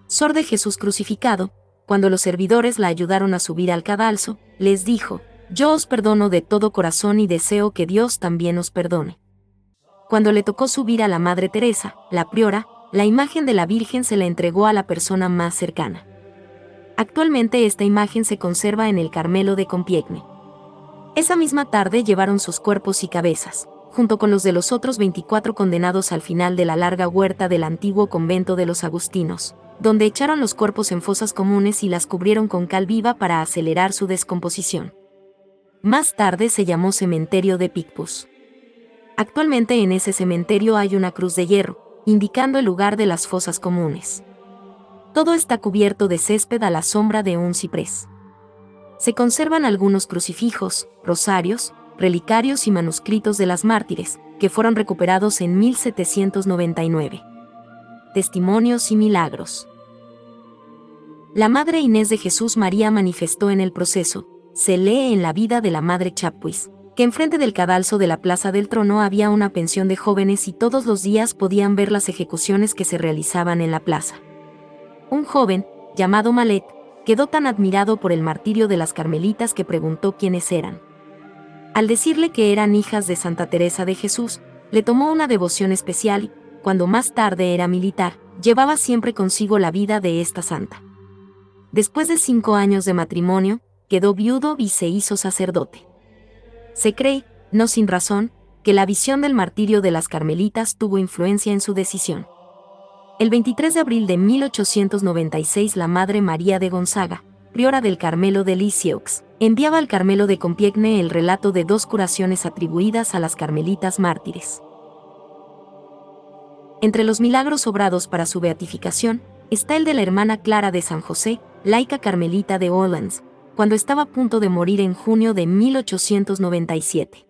Sor de Jesús crucificado, cuando los servidores la ayudaron a subir al cadalso, les dijo, yo os perdono de todo corazón y deseo que Dios también os perdone. Cuando le tocó subir a la Madre Teresa, la priora, la imagen de la Virgen se la entregó a la persona más cercana. Actualmente esta imagen se conserva en el Carmelo de Compiègne. Esa misma tarde llevaron sus cuerpos y cabezas, junto con los de los otros 24 condenados al final de la larga huerta del antiguo convento de los agustinos, donde echaron los cuerpos en fosas comunes y las cubrieron con cal viva para acelerar su descomposición. Más tarde se llamó Cementerio de Picpus. Actualmente en ese cementerio hay una cruz de hierro, indicando el lugar de las fosas comunes. Todo está cubierto de césped a la sombra de un ciprés. Se conservan algunos crucifijos, rosarios, relicarios y manuscritos de las mártires, que fueron recuperados en 1799. Testimonios y milagros. La Madre Inés de Jesús María manifestó en el proceso, se lee en la vida de la Madre Chapuis, que enfrente del cadalso de la Plaza del Trono había una pensión de jóvenes y todos los días podían ver las ejecuciones que se realizaban en la plaza. Un joven, llamado Malet, quedó tan admirado por el martirio de las carmelitas que preguntó quiénes eran. Al decirle que eran hijas de Santa Teresa de Jesús, le tomó una devoción especial y, cuando más tarde era militar, llevaba siempre consigo la vida de esta santa. Después de 5 años de matrimonio, quedó viudo y se hizo sacerdote. Se cree, no sin razón, que la visión del martirio de las carmelitas tuvo influencia en su decisión. El 23 de abril de 1896 la Madre María de Gonzaga, priora del Carmelo de Lisieux, enviaba al Carmelo de Compiègne el relato de 2 curaciones atribuidas a las carmelitas mártires. Entre los milagros obrados para su beatificación, está el de la hermana Clara de San José, laica carmelita de Orleans, cuando estaba a punto de morir en junio de 1897.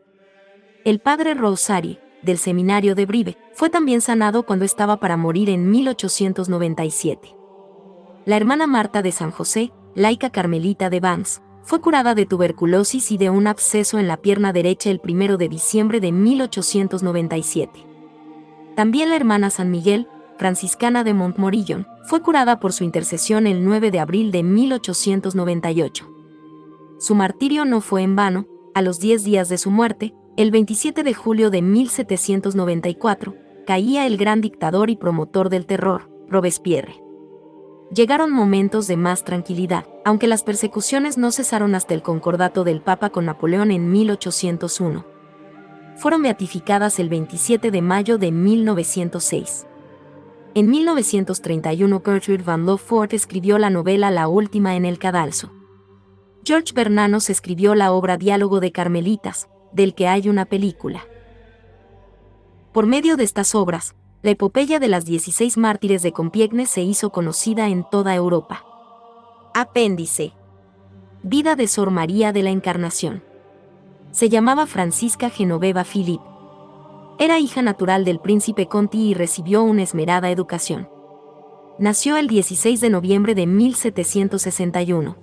El padre Rosario, del seminario de Brive, fue también sanado cuando estaba para morir en 1897. La hermana Marta de San José, laica carmelita de Vannes, fue curada de tuberculosis y de un absceso en la pierna derecha el 1 de diciembre de 1897. También la hermana San Miguel, franciscana de Montmorillon, fue curada por su intercesión el 9 de abril de 1898. Su martirio no fue en vano. A los 10 días de su muerte, el 27 de julio de 1794, caía el gran dictador y promotor del terror, Robespierre. Llegaron momentos de más tranquilidad, aunque las persecuciones no cesaron hasta el concordato del Papa con Napoleón en 1801. Fueron beatificadas el 27 de mayo de 1906. En 1931 Gertrude Van Lofort escribió la novela La última en el cadalso. George Bernanos escribió la obra Diálogo de Carmelitas, del que hay una película. Por medio de estas obras, la epopeya de las 16 mártires de Compiègne se hizo conocida en toda Europa. Apéndice. Vida de Sor María de la Encarnación. Se llamaba Francisca Genoveva Philip. Era hija natural del príncipe Conti y recibió una esmerada educación. Nació el 16 de noviembre de 1761.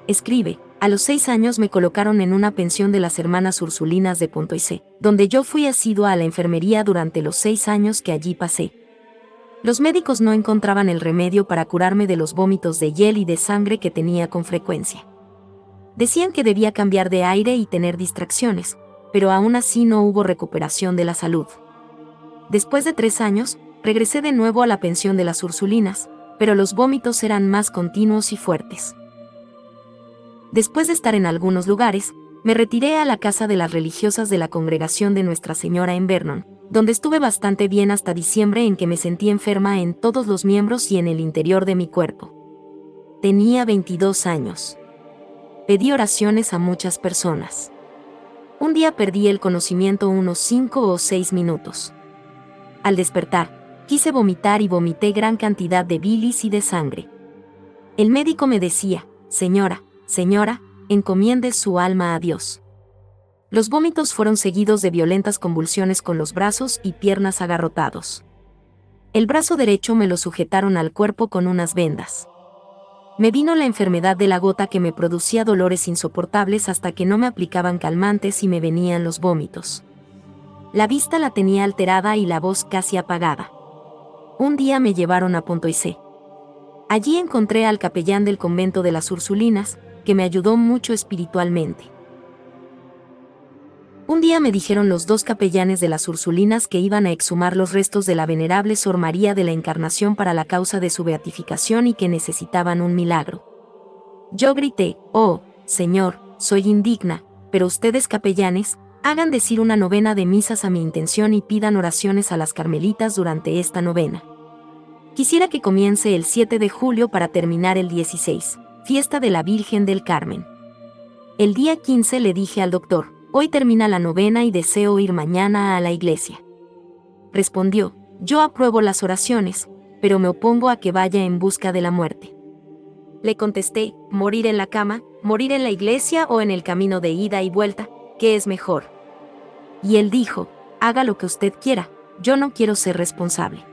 Escribe, a los 6 años me colocaron en una pensión de las hermanas Ursulinas de Pontoise, donde yo fui asidua a la enfermería durante los 6 años que allí pasé. Los médicos no encontraban el remedio para curarme de los vómitos de hiel y de sangre que tenía con frecuencia. Decían que debía cambiar de aire y tener distracciones, pero aún así no hubo recuperación de la salud. Después de 3 años, regresé de nuevo a la pensión de las Ursulinas, pero los vómitos eran más continuos y fuertes. Después de estar en algunos lugares, me retiré a la casa de las religiosas de la congregación de Nuestra Señora en Vernon, donde estuve bastante bien hasta diciembre, en que me sentí enferma en todos los miembros y en el interior de mi cuerpo. Tenía 22 años. Pedí oraciones a muchas personas. Un día perdí el conocimiento unos 5 o 6 minutos. Al despertar, quise vomitar y vomité gran cantidad de bilis y de sangre. El médico me decía, señora, encomiende su alma a Dios. Los vómitos fueron seguidos de violentas convulsiones con los brazos y piernas agarrotados. El brazo derecho me lo sujetaron al cuerpo con unas vendas. Me vino la enfermedad de la gota que me producía dolores insoportables hasta que no me aplicaban calmantes y me venían los vómitos. La vista la tenía alterada y la voz casi apagada. Un día me llevaron a Pontoise. Allí encontré al capellán del convento de las Ursulinas, que me ayudó mucho espiritualmente. Un día me dijeron los 2 capellanes de las Ursulinas que iban a exhumar los restos de la venerable Sor María de la Encarnación para la causa de su beatificación y que necesitaban un milagro. Yo grité: «Oh, Señor, soy indigna, pero ustedes capellanes, hagan decir una novena de misas a mi intención y pidan oraciones a las carmelitas durante esta novena. Quisiera que comience el 7 de julio para terminar el 16, fiesta de la Virgen del Carmen». El día 15 le dije al doctor: «Hoy termina la novena y deseo ir mañana a la iglesia». Respondió: «Yo apruebo las oraciones, pero me opongo a que vaya en busca de la muerte». Le contesté: «¿Morir en la cama, morir en la iglesia o en el camino de ida y vuelta? ¿Qué es mejor?». Y él dijo: «Haga lo que usted quiera, yo no quiero ser responsable».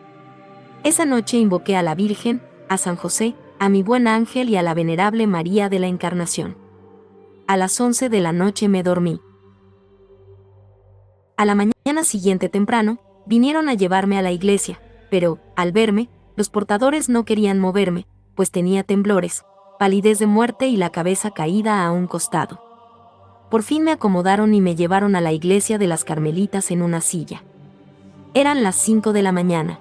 Esa noche invoqué a la Virgen, a San José, a mi buen ángel y a la venerable María de la Encarnación. A las 11 de la noche me dormí. A la mañana siguiente temprano, vinieron a llevarme a la iglesia, pero, al verme, los portadores no querían moverme, pues tenía temblores, palidez de muerte y la cabeza caída a un costado. Por fin me acomodaron y me llevaron a la iglesia de las Carmelitas en una silla. Eran las 5 de la mañana.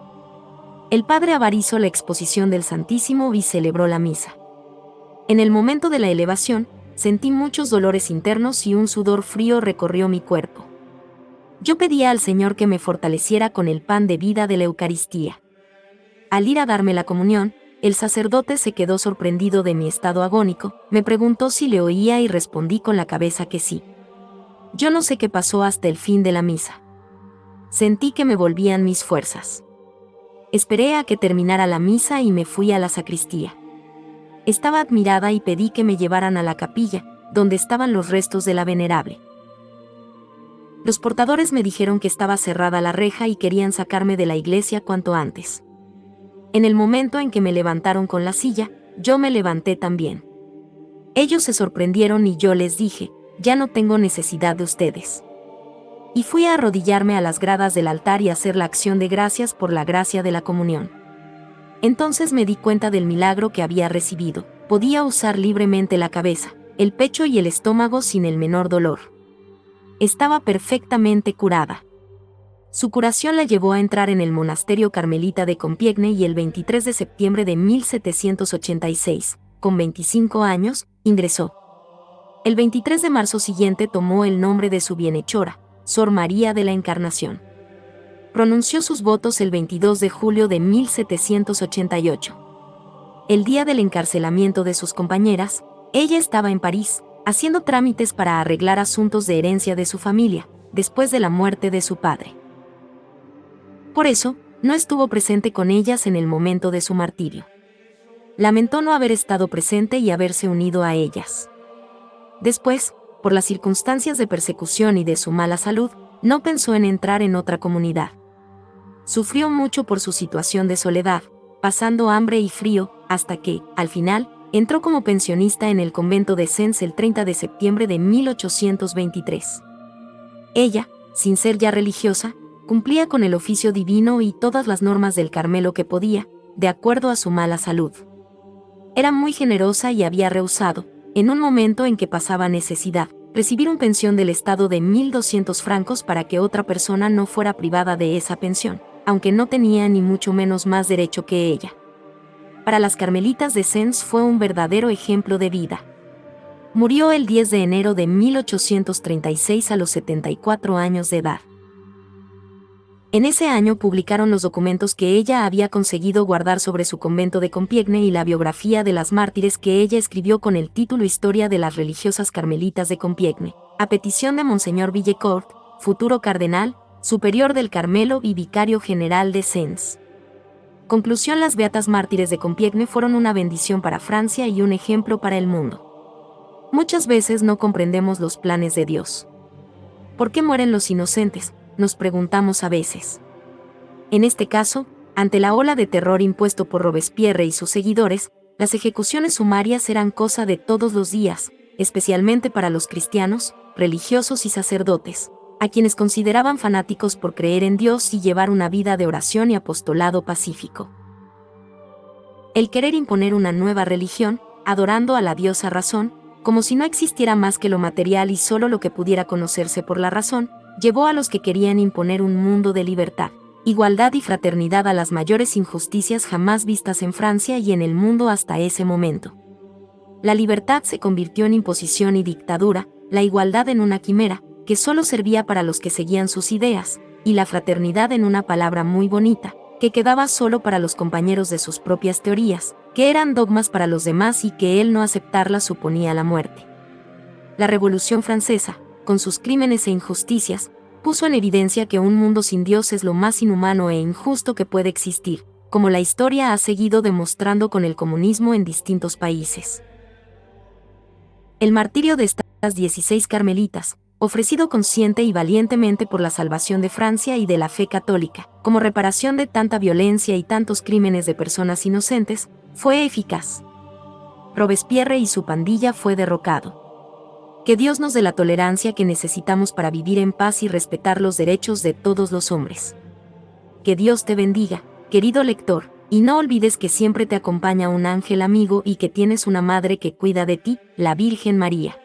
El padre Abar hizo la exposición del Santísimo y celebró la misa. En el momento de la elevación, sentí muchos dolores internos y un sudor frío recorrió mi cuerpo. Yo pedía al Señor que me fortaleciera con el pan de vida de la Eucaristía. Al ir a darme la comunión, el sacerdote se quedó sorprendido de mi estado agónico, me preguntó si le oía y respondí con la cabeza que sí. Yo no sé qué pasó hasta el fin de la misa. Sentí que me volvían mis fuerzas. Esperé a que terminara la misa y me fui a la sacristía. Estaba admirada y pedí que me llevaran a la capilla, donde estaban los restos de la venerable. Los portadores me dijeron que estaba cerrada la reja y querían sacarme de la iglesia cuanto antes. En el momento en que me levantaron con la silla, yo me levanté también. Ellos se sorprendieron y yo les dije: «Ya no tengo necesidad de ustedes». Y fui a arrodillarme a las gradas del altar y hacer la acción de gracias por la gracia de la comunión. Entonces me di cuenta del milagro que había recibido. Podía usar libremente la cabeza, el pecho y el estómago sin el menor dolor. Estaba perfectamente curada. Su curación la llevó a entrar en el monasterio carmelita de Compiègne y el 23 de septiembre de 1786, con 25 años, ingresó. El 23 de marzo siguiente tomó el nombre de su bienhechora, Sor María de la Encarnación. Pronunció sus votos el 22 de julio de 1788. El día del encarcelamiento de sus compañeras, ella estaba en París, haciendo trámites para arreglar asuntos de herencia de su familia, después de la muerte de su padre. Por eso, no estuvo presente con ellas en el momento de su martirio. Lamentó no haber estado presente y haberse unido a ellas. Después, por las circunstancias de persecución y de su mala salud, no pensó en entrar en otra comunidad. Sufrió mucho por su situación de soledad, pasando hambre y frío, hasta que, al final, entró como pensionista en el convento de Sens el 30 de septiembre de 1823. Ella, sin ser ya religiosa, cumplía con el oficio divino y todas las normas del Carmelo que podía, de acuerdo a su mala salud. Era muy generosa y había rehusado, en un momento en que pasaba necesidad, recibir una pensión del Estado de 1.200 francos para que otra persona no fuera privada de esa pensión, aunque no tenía ni mucho menos más derecho que ella. Para las Carmelitas de Sens fue un verdadero ejemplo de vida. Murió el 10 de enero de 1836 a los 74 años de edad. En ese año publicaron los documentos que ella había conseguido guardar sobre su convento de Compiègne y la biografía de las mártires que ella escribió con el título Historia de las religiosas carmelitas de Compiègne, a petición de Monseñor Villecourt, futuro cardenal, superior del Carmelo y vicario general de Sens. Conclusión: las beatas mártires de Compiègne fueron una bendición para Francia y un ejemplo para el mundo. Muchas veces no comprendemos los planes de Dios. ¿Por qué mueren los inocentes?, nos preguntamos a veces. En este caso, ante la ola de terror impuesto por Robespierre y sus seguidores, las ejecuciones sumarias eran cosa de todos los días, especialmente para los cristianos, religiosos y sacerdotes, a quienes consideraban fanáticos por creer en Dios y llevar una vida de oración y apostolado pacífico. El querer imponer una nueva religión, adorando a la diosa razón, como si no existiera más que lo material y solo lo que pudiera conocerse por la razón, llevó a los que querían imponer un mundo de libertad, igualdad y fraternidad a las mayores injusticias jamás vistas en Francia y en el mundo hasta ese momento. La libertad se convirtió en imposición y dictadura, la igualdad en una quimera, que solo servía para los que seguían sus ideas, y la fraternidad en una palabra muy bonita, que quedaba solo para los compañeros de sus propias teorías, que eran dogmas para los demás y que él no aceptarlas suponía la muerte. La Revolución Francesa, con sus crímenes e injusticias, puso en evidencia que un mundo sin Dios es lo más inhumano e injusto que puede existir, como la historia ha seguido demostrando con el comunismo en distintos países. El martirio de estas 16 carmelitas, ofrecido consciente y valientemente por la salvación de Francia y de la fe católica, como reparación de tanta violencia y tantos crímenes de personas inocentes, fue eficaz. Robespierre y su pandilla fue derrocado. Que Dios nos dé la tolerancia que necesitamos para vivir en paz y respetar los derechos de todos los hombres. Que Dios te bendiga, querido lector, y no olvides que siempre te acompaña un ángel amigo y que tienes una madre que cuida de ti, la Virgen María.